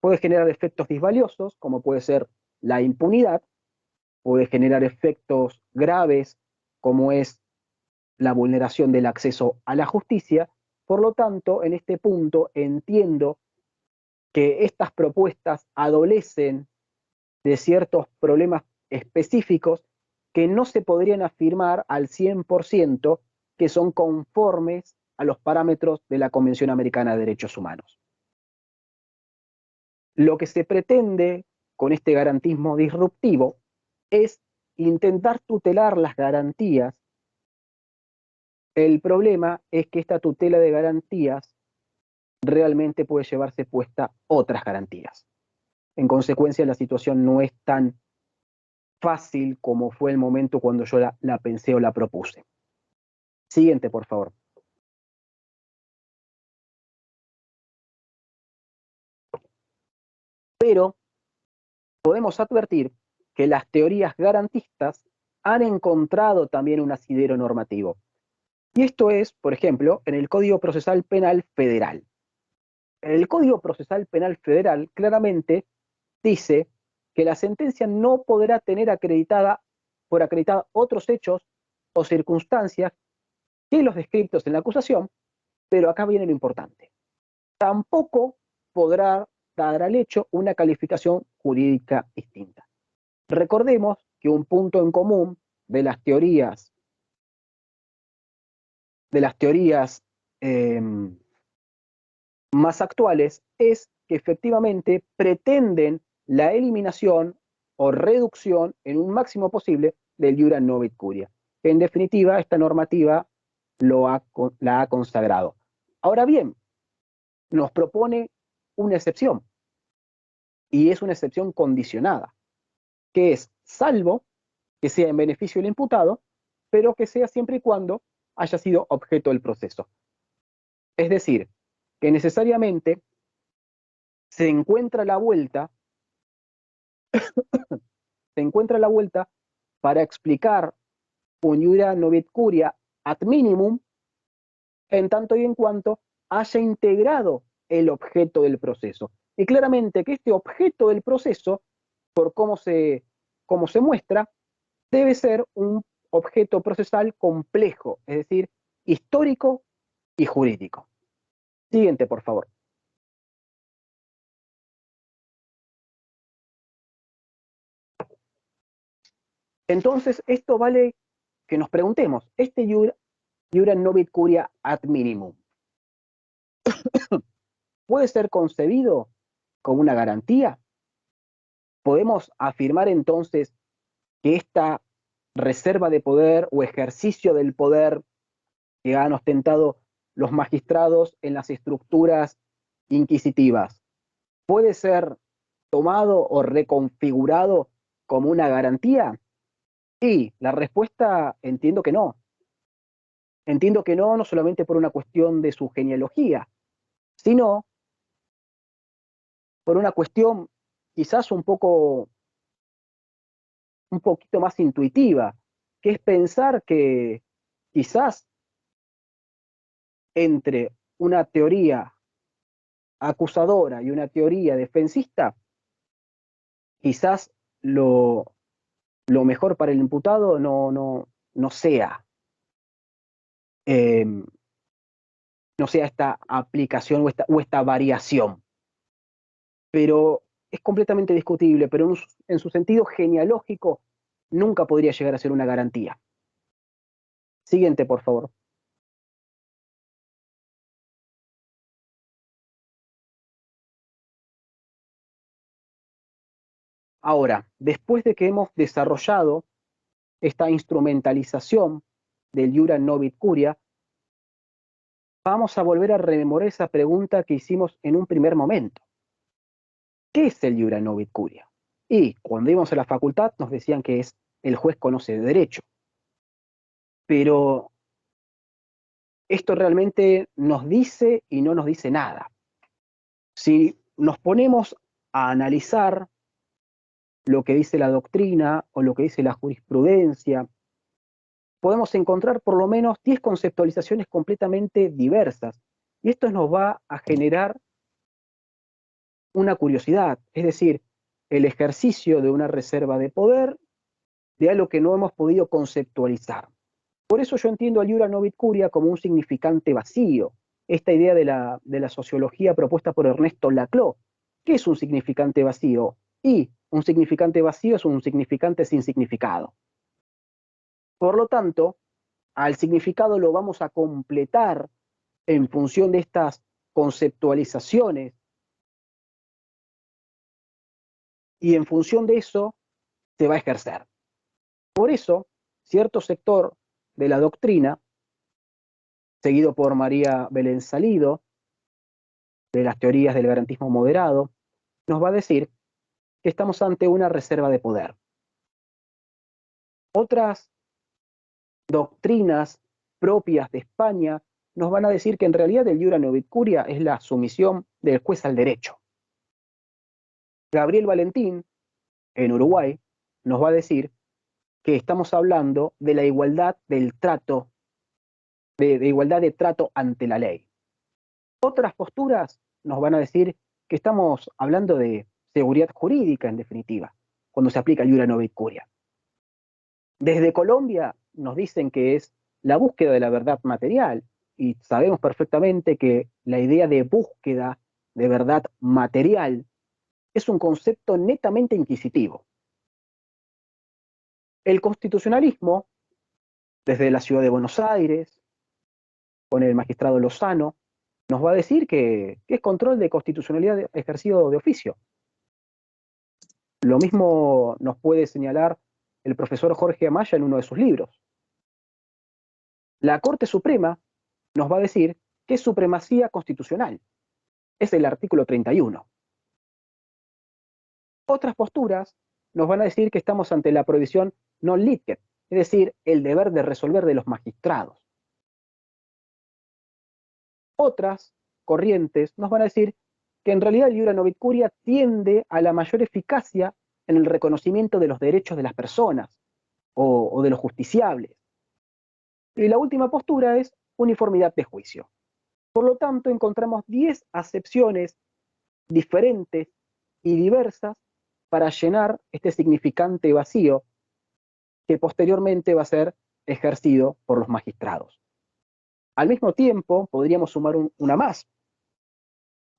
efectos disvaliosos, como puede ser la impunidad, puede generar efectos graves, como es la vulneración del acceso a la justicia. Por lo tanto, en este punto entiendo que estas propuestas adolecen de ciertos problemas específicos que no se podrían afirmar al 100% que son conformes a los parámetros de la Convención Americana de Derechos Humanos. Lo que se pretende con este garantismo disruptivo es intentar tutelar las garantías. El problema es que esta tutela de garantías realmente puede llevarse puesta otras garantías. En consecuencia, la situación no es tan fácil como fue el momento cuando yo la pensé o la propuse. Siguiente, por favor. Pero podemos advertir que las teorías garantistas han encontrado también un asidero normativo. Y esto es, por ejemplo, en el Código Procesal Penal Federal. El Código Procesal Penal Federal claramente dice que la sentencia no podrá tener por acreditada otros hechos o circunstancias que los descritos en la acusación, pero acá viene lo importante. Tampoco podrá dar al hecho una calificación jurídica distinta. Recordemos que un punto en común de las teorías más actuales es que efectivamente pretenden la eliminación o reducción en un máximo posible del Iura Novit Curia. En definitiva, esta normativa la ha consagrado. Ahora bien, nos propone una excepción, y es una excepción condicionada, que es salvo que sea en beneficio del imputado, pero que sea siempre y cuando haya sido objeto del proceso. Es decir, que necesariamente se encuentra la vuelta para explicar un iura novit curia ad minimum, en tanto y en cuanto haya integrado el objeto del proceso. Y claramente que este objeto del proceso, por cómo se muestra, debe ser un objeto procesal complejo, es decir, histórico y jurídico. Siguiente, por favor. Entonces, esto vale que nos preguntemos, este iura novit curia ad minimum, ¿puede ser concebido como una garantía? ¿Podemos afirmar entonces que esta reserva de poder o ejercicio del poder que han ostentado los magistrados en las estructuras inquisitivas puede ser tomado o reconfigurado como una garantía? Sí, la respuesta entiendo que no. Entiendo que no, no solamente por una cuestión de su genealogía, sino por una cuestión quizás un poquito más intuitiva, que es pensar que quizás entre una teoría acusadora y una teoría defensista, quizás lo mejor para el imputado no sea esta aplicación o esta variación. Pero es completamente discutible, pero en su sentido genealógico nunca podría llegar a ser una garantía. Siguiente, por favor. Ahora, después de que hemos desarrollado esta instrumentalización del iura novit curia, vamos a volver a rememorar esa pregunta que hicimos en un primer momento. ¿Qué es el iura novit curia? Y cuando íbamos a la facultad nos decían que es el juez conoce de derecho. Pero esto realmente nos dice y no nos dice nada. Si nos ponemos a analizar lo que dice la doctrina o lo que dice la jurisprudencia, podemos encontrar por lo menos 10 conceptualizaciones completamente diversas. Y esto nos va a generar una curiosidad, es decir, el ejercicio de una reserva de poder de algo que no hemos podido conceptualizar. Por eso yo entiendo al iura novit curia como un significante vacío, esta idea de la sociología propuesta por Ernesto Laclau. ¿Qué es un significante vacío? Y un significante vacío es un significante sin significado. Por lo tanto, al significado lo vamos a completar en función de estas conceptualizaciones y en función de eso se va a ejercer. Por eso, cierto sector de la doctrina, seguido por María Belén Salido, de las teorías del garantismo moderado, nos va a decir que estamos ante una reserva de poder. Otras doctrinas propias de España nos van a decir que en realidad el iura novit curia es la sumisión del juez al derecho. Gabriel Valentín, en Uruguay, nos va a decir que estamos hablando de la igualdad del trato, de igualdad de trato ante la ley. Otras posturas nos van a decir que estamos hablando de seguridad jurídica, en definitiva, cuando se aplica el iura novit curia. Desde Colombia nos dicen que es la búsqueda de la verdad material, y sabemos perfectamente que la idea de búsqueda de verdad material es un concepto netamente inquisitivo. El constitucionalismo, desde la ciudad de Buenos Aires, con el magistrado Lozano, nos va a decir que es control de constitucionalidad ejercido de oficio. Lo mismo nos puede señalar el profesor Jorge Amaya en uno de sus libros. La Corte Suprema nos va a decir que es supremacía constitucional. Es el artículo 31. Otras posturas nos van a decir que estamos ante la prohibición non licet, es decir, el deber de resolver de los magistrados. Otras corrientes nos van a decir que en realidad el Iura Novit Curia tiende a la mayor eficacia en el reconocimiento de los derechos de las personas o de los justiciables. Y la última postura es uniformidad de juicio. Por lo tanto, encontramos 10 acepciones diferentes y diversas para llenar este significante vacío que posteriormente va a ser ejercido por los magistrados. Al mismo tiempo, podríamos sumar una más.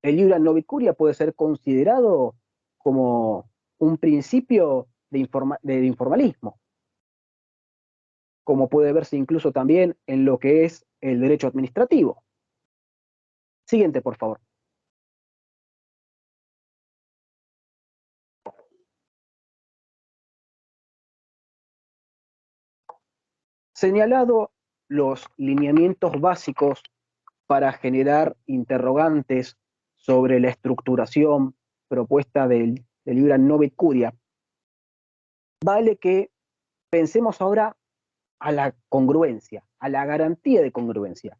El Iura Novit Curia puede ser considerado como un principio de informalismo, como puede verse incluso también en lo que es el derecho administrativo. Siguiente, por favor. Señalado los lineamientos básicos para generar interrogantes sobre la estructuración propuesta del Iura Novit Curia, vale que pensemos ahora a la congruencia, a la garantía de congruencia.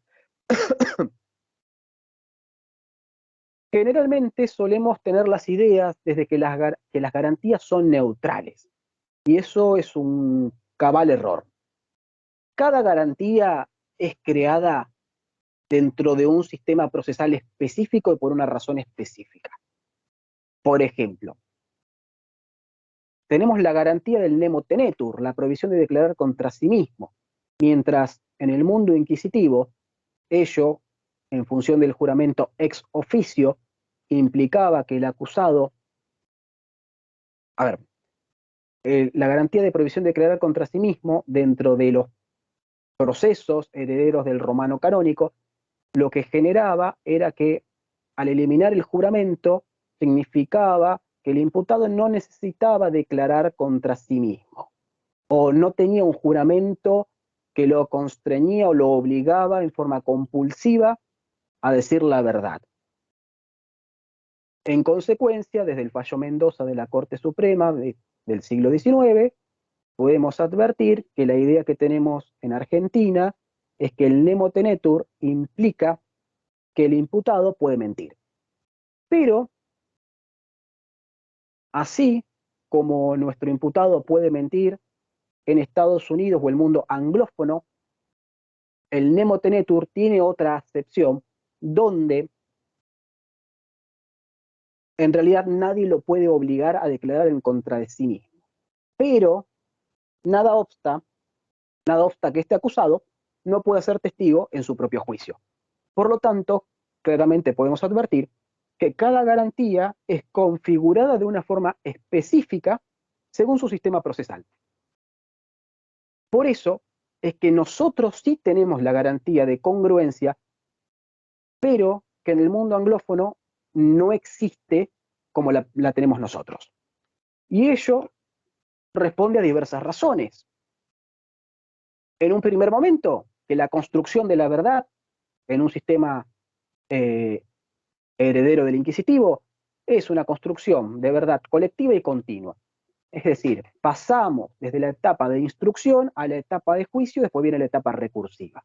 Generalmente solemos tener las ideas desde que las garantías son neutrales, y eso es un cabal error. Cada garantía es creada dentro de un sistema procesal específico y por una razón específica. Por ejemplo, tenemos la garantía del nemo tenetur, la prohibición de declarar contra sí mismo, mientras en el mundo inquisitivo, ello, en función del juramento ex officio, implicaba que el acusado, la garantía de prohibición de declarar contra sí mismo dentro de los procesos herederos del romano canónico, lo que generaba era que al eliminar el juramento significaba que el imputado no necesitaba declarar contra sí mismo, o no tenía un juramento que lo constreñía o lo obligaba en forma compulsiva a decir la verdad. En consecuencia, desde el fallo Mendoza de la Corte Suprema del siglo XIX, podemos advertir que la idea que tenemos en Argentina es que el nemo tenetur implica que el imputado puede mentir. Pero, así como nuestro imputado puede mentir en Estados Unidos o el mundo anglófono, el nemo tenetur tiene otra acepción donde en realidad nadie lo puede obligar a declarar en contra de sí mismo. Pero nada obsta que este acusado no pueda ser testigo en su propio juicio. Por lo tanto, claramente podemos advertir que cada garantía es configurada de una forma específica según su sistema procesal. Por eso es que nosotros sí tenemos la garantía de congruencia, pero que en el mundo anglófono no existe como la tenemos nosotros. Y ello responde a diversas razones. En un primer momento, que la construcción de la verdad en un sistema heredero del inquisitivo es una construcción de verdad colectiva y continua. Es decir, pasamos desde la etapa de instrucción a la etapa de juicio, después viene la etapa recursiva.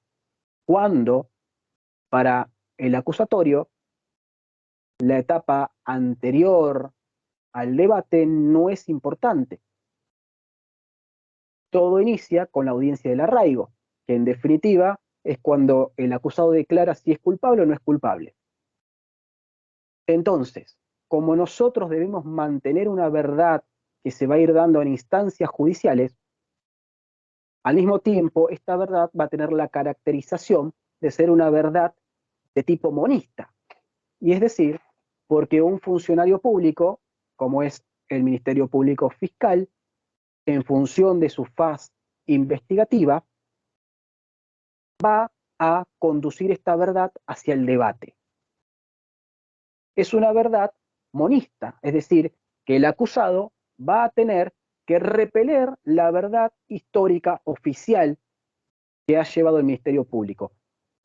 Cuando, para el acusatorio, la etapa anterior al debate no es importante. Todo inicia con la audiencia del arraigo, que en definitiva es cuando el acusado declara si es culpable o no es culpable. Entonces, como nosotros debemos mantener una verdad que se va a ir dando en instancias judiciales, al mismo tiempo esta verdad va a tener la caracterización de ser una verdad de tipo monista. Y es decir, porque un funcionario público, como es el Ministerio Público Fiscal, en función de su faz investigativa, va a conducir esta verdad hacia el debate. Es una verdad monista, es decir, que el acusado va a tener que repeler la verdad histórica oficial que ha llevado el Ministerio Público.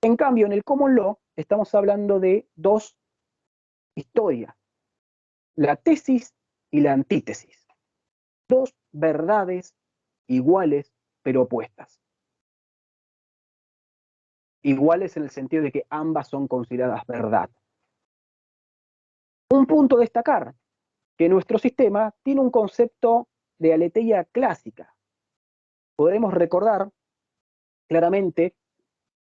En cambio, en el Common Law estamos hablando de dos historias, la tesis y la antítesis. Dos verdades iguales pero opuestas. Iguales en el sentido de que ambas son consideradas verdad. Un punto a destacar, que nuestro sistema tiene un concepto de aletheia clásica. Podremos recordar claramente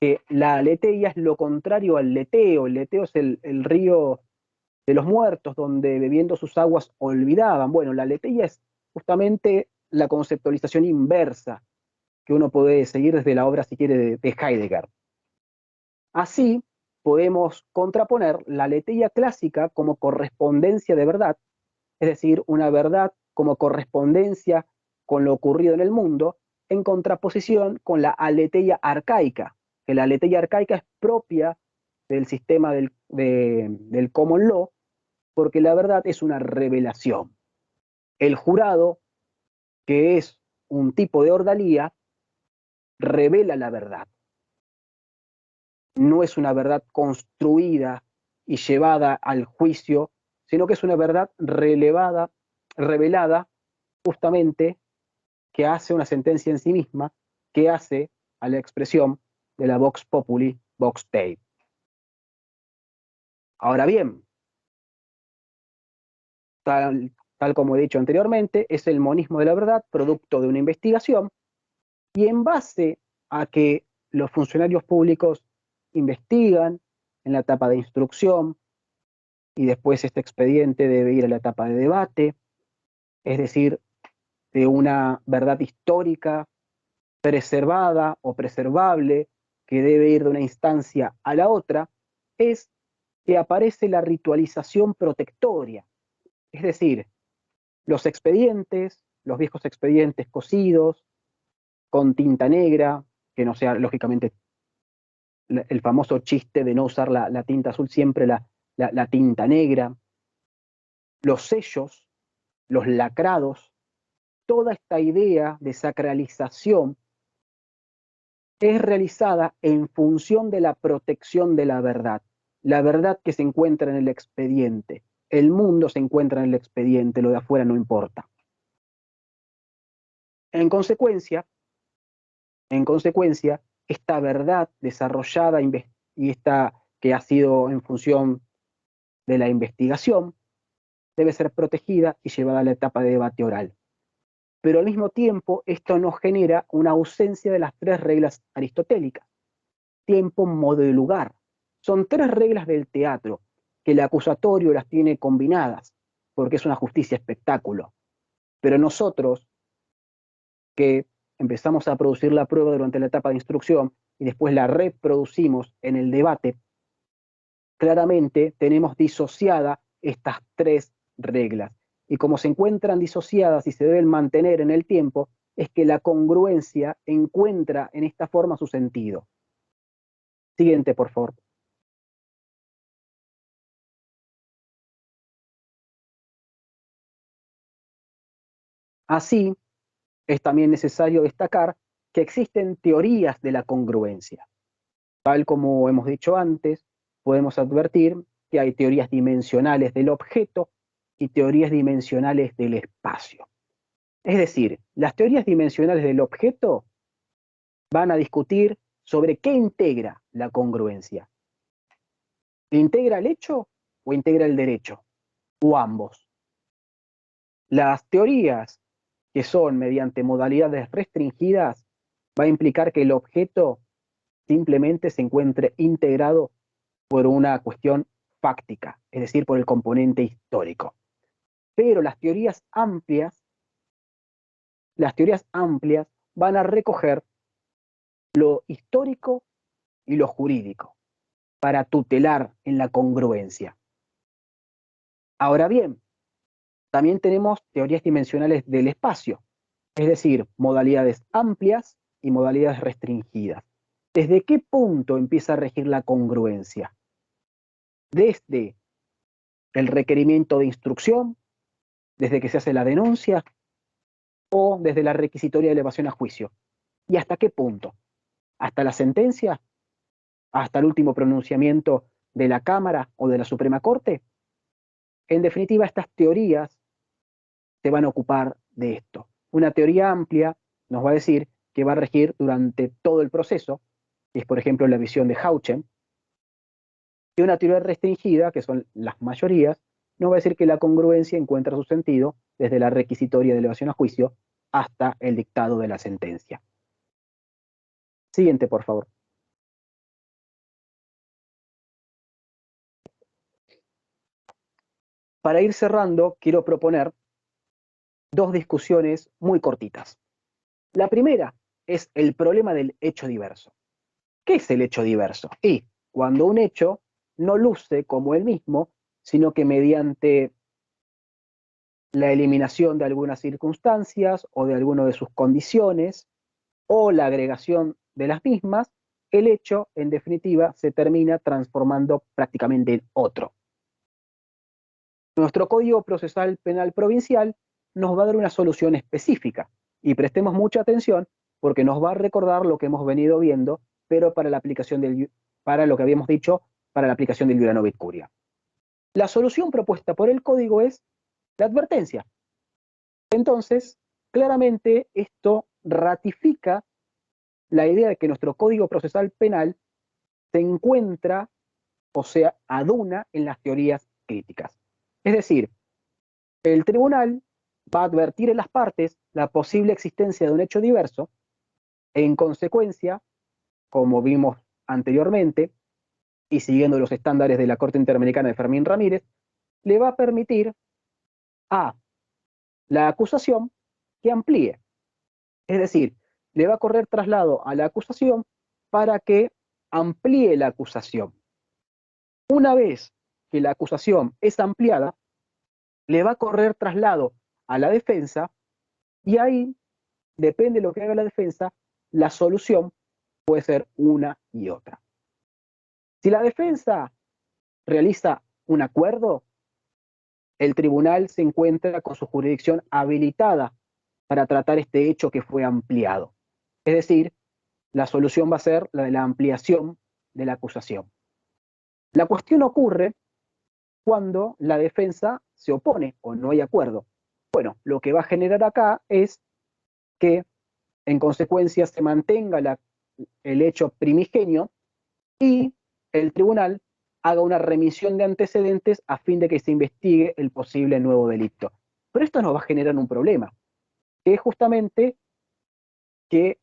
que la aletheia es lo contrario al leteo. El leteo es el río de los muertos, donde bebiendo sus aguas olvidaban. Bueno, la aletheia es justamente la conceptualización inversa que uno puede seguir desde la obra, si quiere, de Heidegger. Así, podemos contraponer la aletheia clásica como correspondencia de verdad, es decir, una verdad como correspondencia con lo ocurrido en el mundo, en contraposición con la aletheia arcaica, que la aletheia arcaica es propia del sistema del Common Law, porque la verdad es una revelación. El jurado, que es un tipo de ordalía, revela la verdad. No es una verdad construida y llevada al juicio, sino que es una verdad revelada justamente, que hace una sentencia en sí misma, que hace a la expresión de la vox populi, vox Dei. Ahora bien, tal como he dicho anteriormente, es el monismo de la verdad, producto de una investigación, y en base a que los funcionarios públicos investigan en la etapa de instrucción, y después este expediente debe ir a la etapa de debate, es decir, de una verdad histórica preservada o preservable que debe ir de una instancia a la otra, es que aparece la ritualización protectoria. Es decir, los expedientes, los viejos expedientes cosidos, con tinta negra, que no sea, lógicamente, el famoso chiste de no usar la tinta azul, siempre la tinta negra, los sellos, los lacrados, toda esta idea de sacralización es realizada en función de la protección de la verdad que se encuentra en el expediente. El mundo se encuentra en el expediente, lo de afuera no importa. En consecuencia, esta verdad desarrollada y esta que ha sido en función de la investigación debe ser protegida y llevada a la etapa de debate oral. Pero al mismo tiempo, esto nos genera una ausencia de las tres reglas aristotélicas: tiempo, modo y lugar. Son tres reglas del teatro, que el acusatorio las tiene combinadas, porque es una justicia espectáculo. Pero nosotros, que empezamos a producir la prueba durante la etapa de instrucción y después la reproducimos en el debate, claramente tenemos disociada estas tres reglas. Y como se encuentran disociadas y se deben mantener en el tiempo, es que la congruencia encuentra en esta forma su sentido. Siguiente, por favor. Así, es también necesario destacar que existen teorías de la congruencia. Tal como hemos dicho antes, podemos advertir que hay teorías dimensionales del objeto y teorías dimensionales del espacio. Es decir, las teorías dimensionales del objeto van a discutir sobre qué integra la congruencia. ¿Integra el hecho o integra el derecho? O ambos. Las teorías que son mediante modalidades restringidas va a implicar que el objeto simplemente se encuentre integrado por una cuestión fáctica, es decir, por el componente histórico. Pero las teorías amplias van a recoger lo histórico y lo jurídico para tutelar en la congruencia. Ahora bien, también tenemos teorías dimensionales del espacio, es decir, modalidades amplias y modalidades restringidas. ¿Desde qué punto empieza a regir la congruencia? Desde el requerimiento de instrucción, desde que se hace la denuncia, o desde la requisitoria de elevación a juicio. ¿Y hasta qué punto? ¿Hasta la sentencia? ¿Hasta el último pronunciamiento de la Cámara o de la Suprema Corte? En definitiva, estas teorías se van a ocupar de esto. Una teoría amplia nos va a decir que va a regir durante todo el proceso, que es por ejemplo la visión de Hauchen, y una teoría restringida, que son las mayorías, nos va a decir que la congruencia encuentra su sentido desde la requisitoria de elevación a juicio hasta el dictado de la sentencia. Siguiente, por favor. Para ir cerrando, quiero proponer dos discusiones muy cortitas. La primera es el problema del hecho diverso. ¿Qué es el hecho diverso? Y cuando un hecho no luce como el mismo, sino que mediante la eliminación de algunas circunstancias o de alguna de sus condiciones o la agregación de las mismas, el hecho, en definitiva, se termina transformando prácticamente en otro. Nuestro Código Procesal Penal Provincial nos va a dar una solución específica y prestemos mucha atención porque nos va a recordar lo que hemos venido viendo, pero para la aplicación para lo que habíamos dicho, para la aplicación del Iura Novit Curia. La solución propuesta por el código es la advertencia. Entonces, claramente esto ratifica la idea de que nuestro Código Procesal Penal se encuentra, o sea, aduna en las teorías críticas. Es decir, el tribunal va a advertir en las partes la posible existencia de un hecho diverso, e en consecuencia, como vimos anteriormente, y siguiendo los estándares de la Corte Interamericana de Fermín Ramírez, le va a permitir a la acusación que amplíe. Es decir, le va a correr traslado a la acusación para que amplíe la acusación. Una vez que la acusación es ampliada, le va a correr traslado a la defensa y ahí, depende de lo que haga la defensa, la solución puede ser una y otra. Si la defensa realiza un acuerdo, el tribunal se encuentra con su jurisdicción habilitada para tratar este hecho que fue ampliado. Es decir, la solución va a ser la de la ampliación de la acusación. La cuestión ocurre cuando la defensa se opone o no hay acuerdo. Bueno, lo que va a generar acá es que en consecuencia se mantenga el hecho primigenio y el tribunal haga una remisión de antecedentes a fin de que se investigue el posible nuevo delito. Pero esto nos va a generar un problema, que es justamente que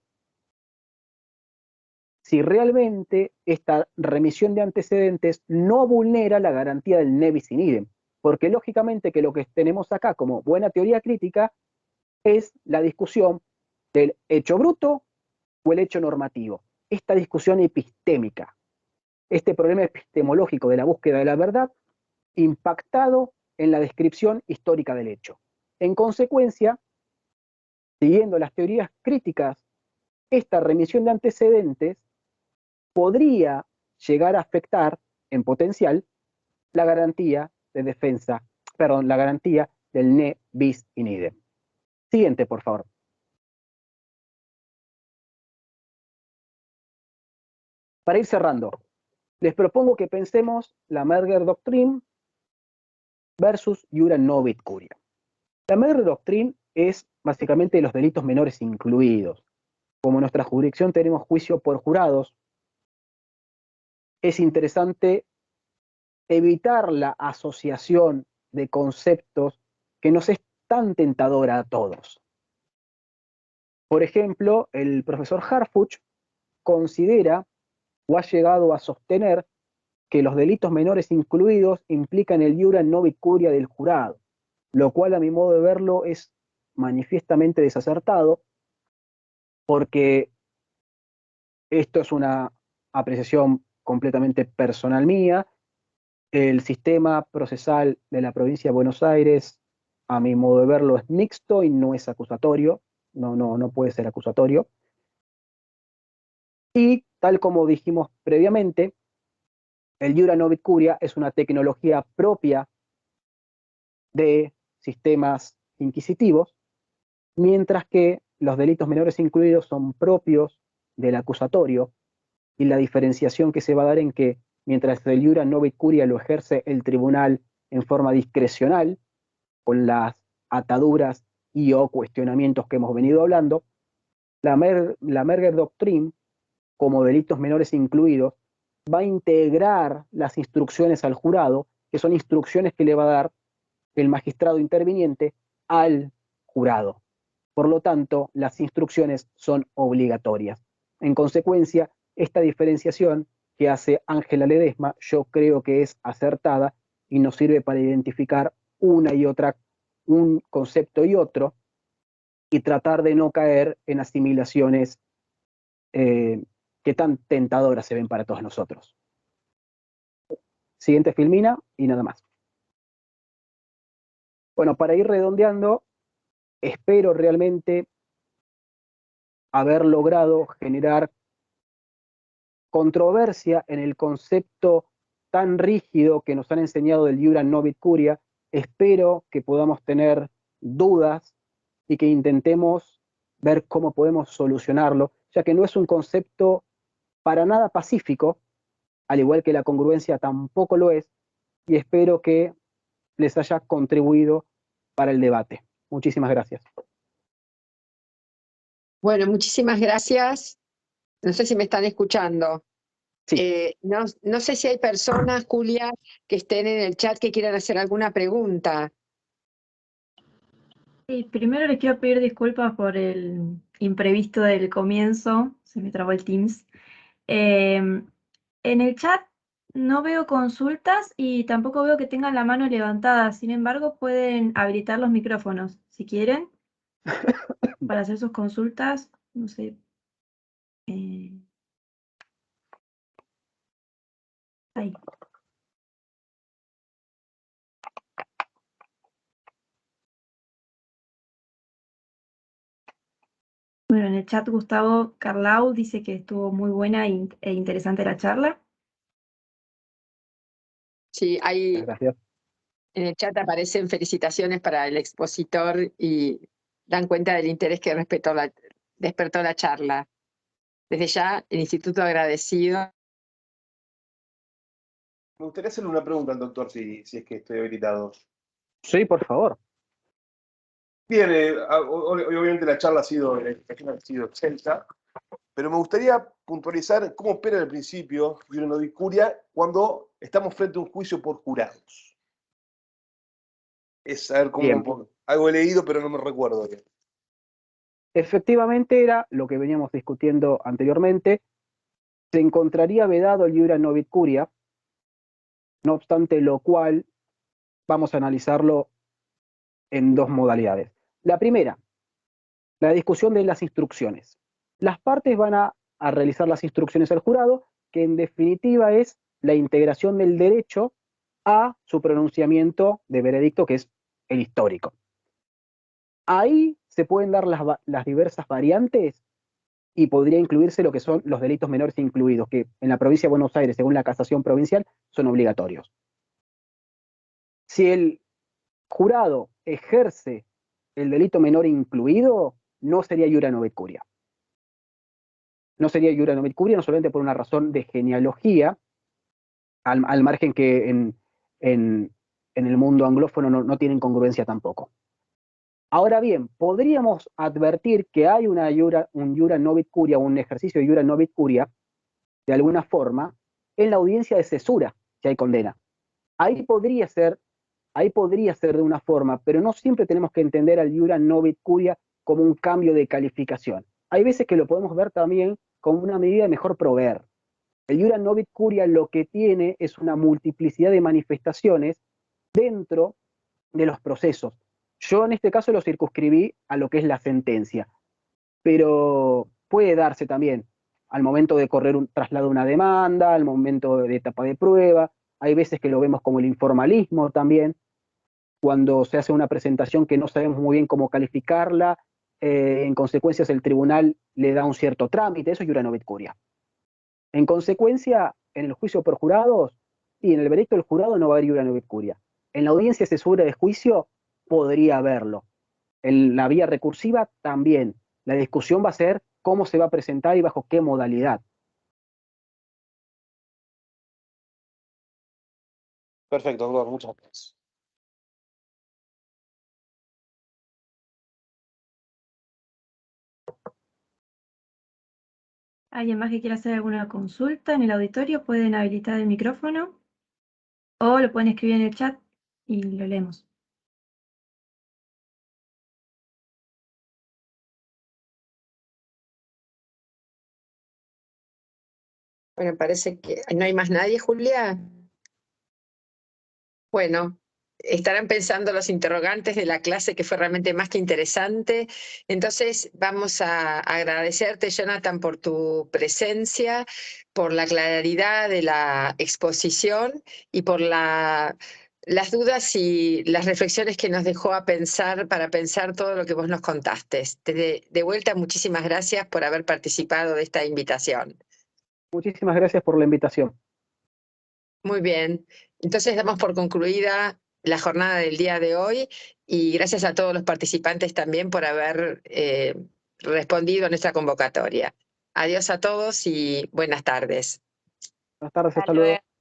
si realmente esta remisión de antecedentes no vulnera la garantía del ne bis in idem, porque lógicamente que lo que tenemos acá como buena teoría crítica es la discusión del hecho bruto o el hecho normativo, esta discusión epistémica, este problema epistemológico de la búsqueda de la verdad impactado en la descripción histórica del hecho. En consecuencia, siguiendo las teorías críticas, esta remisión de antecedentes podría llegar a afectar en potencial la garantía de defensa, perdón, la garantía del ne bis in idem. Siguiente, por favor. Para ir cerrando, les propongo que pensemos la Merger Doctrine versus Iura Novit Curia. La Merger Doctrine es básicamente los delitos menores incluidos. Como en nuestra jurisdicción tenemos juicio por jurados, es interesante evitar la asociación de conceptos que nos es tan tentadora a todos. Por ejemplo, el profesor Harfuch considera o ha llegado a sostener que los delitos menores incluidos implican el iura novit curia del jurado, lo cual a mi modo de verlo es manifiestamente desacertado, porque esto es una apreciación completamente personal mía. El sistema procesal de la provincia de Buenos Aires, a mi modo de verlo, es mixto y no es acusatorio, no puede ser acusatorio. Y tal como dijimos previamente, el iura novit curia es una tecnología propia de sistemas inquisitivos mientras que los delitos menores incluidos son propios del acusatorio, y la diferenciación que se va a dar en que mientras el iura novit curia lo ejerce el tribunal en forma discrecional, con las ataduras y o cuestionamientos que hemos venido hablando, la Merger Doctrine, como delitos menores incluidos, va a integrar las instrucciones al jurado, que son instrucciones que le va a dar el magistrado interviniente al jurado. Por lo tanto, las instrucciones son obligatorias. En consecuencia, esta diferenciación que hace Ángela Ledesma, yo creo que es acertada y nos sirve para identificar una y otra, un concepto y otro, y tratar de no caer en asimilaciones que tan tentadoras se ven para todos nosotros. Siguiente filmina y nada más. Bueno, para ir redondeando, espero realmente haber logrado generar controversia en el concepto tan rígido que nos han enseñado del iura novit curia. Espero que podamos tener dudas y que intentemos ver cómo podemos solucionarlo, ya que no es un concepto para nada pacífico, al igual que la congruencia tampoco lo es, y espero que les haya contribuido para el debate. Muchísimas gracias.
Bueno, muchísimas gracias. No sé si me están escuchando.
Sí.
No sé si hay personas, Julia, que estén en el chat que quieran hacer alguna pregunta.
Sí, primero les quiero pedir disculpas por el imprevisto del comienzo, se me trabó el Teams. En el chat no veo consultas y tampoco veo que tengan la mano levantada, sin embargo pueden habilitar los micrófonos si quieren para hacer sus consultas, no sé. Ahí. Bueno, en el chat Gustavo Carlau dice que estuvo muy buena e interesante la charla.
Sí, hay,
Gracias.
en el chat aparecen felicitaciones para el expositor y dan cuenta del interés que despertó la charla. Desde ya, el instituto agradecido.
Me gustaría hacerle una pregunta al doctor, si es que estoy habilitado.
Sí, por favor.
Bien, obviamente la charla ha sido excelsa, pero me gustaría puntualizar cómo opera el principio de una novit curia cuando estamos frente a un juicio por jurados. Es saber
Bien.
cómo. Algo he leído, pero no me recuerdo bien.
Efectivamente era lo que veníamos discutiendo anteriormente. Se encontraría vedado el iura novit curia, no obstante lo cual vamos a analizarlo en dos modalidades. La primera, la discusión de las instrucciones. Las partes van a realizar las instrucciones al jurado, que en definitiva es la integración del derecho a su pronunciamiento de veredicto, que es el histórico. Ahí se pueden dar las diversas variantes y podría incluirse lo que son los delitos menores incluidos, que en la provincia de Buenos Aires, según la casación provincial, son obligatorios. Si el jurado ejerce el delito menor incluido, no sería iura novit curia. No sería iura novit curia, no solamente por una razón de genealogía, al margen que en el mundo anglófono no tienen congruencia tampoco. Ahora bien, podríamos advertir que hay un iura novit curia, un ejercicio de iura novit curia, de alguna forma, en la audiencia de cesura, si hay condena. Ahí podría ser de una forma, pero no siempre tenemos que entender al iura novit curia como un cambio de calificación. Hay veces que lo podemos ver también como una medida de mejor proveer. El iura novit curia lo que tiene es una multiplicidad de manifestaciones dentro de los procesos. Yo en este caso lo circunscribí a lo que es la sentencia, pero puede darse también al momento de correr un traslado de una demanda, al momento de etapa de prueba. Hay veces que lo vemos como el informalismo también, cuando se hace una presentación que no sabemos muy bien cómo calificarla, en consecuencia el tribunal le da un cierto trámite, eso es iura novit curia. En consecuencia, en el juicio por jurados y en el veredicto del jurado no va a haber iura novit curia. En la audiencia cesura de juicio podría haberlo, En la vía recursiva también. La discusión va a ser cómo se va a presentar y bajo qué modalidad.
Perfecto, doctor, muchas gracias.
¿Alguien más que quiera hacer alguna consulta en el auditorio? Pueden habilitar el micrófono o lo pueden escribir en el chat y lo leemos.
Bueno, parece que no hay más nadie, Julia. Bueno, estarán pensando los interrogantes de la clase, que fue realmente más que interesante. Entonces, vamos a agradecerte, Jonathan, por tu presencia, por la claridad de la exposición y por las dudas y las reflexiones que nos dejó para pensar todo lo que vos nos contaste. De vuelta, muchísimas gracias por haber participado de esta invitación.
Muchísimas gracias por la invitación.
Muy bien, entonces damos por concluida la jornada del día de hoy y gracias a todos los participantes también por haber respondido a nuestra convocatoria. Adiós a todos y buenas tardes.
Buenas tardes, hasta luego.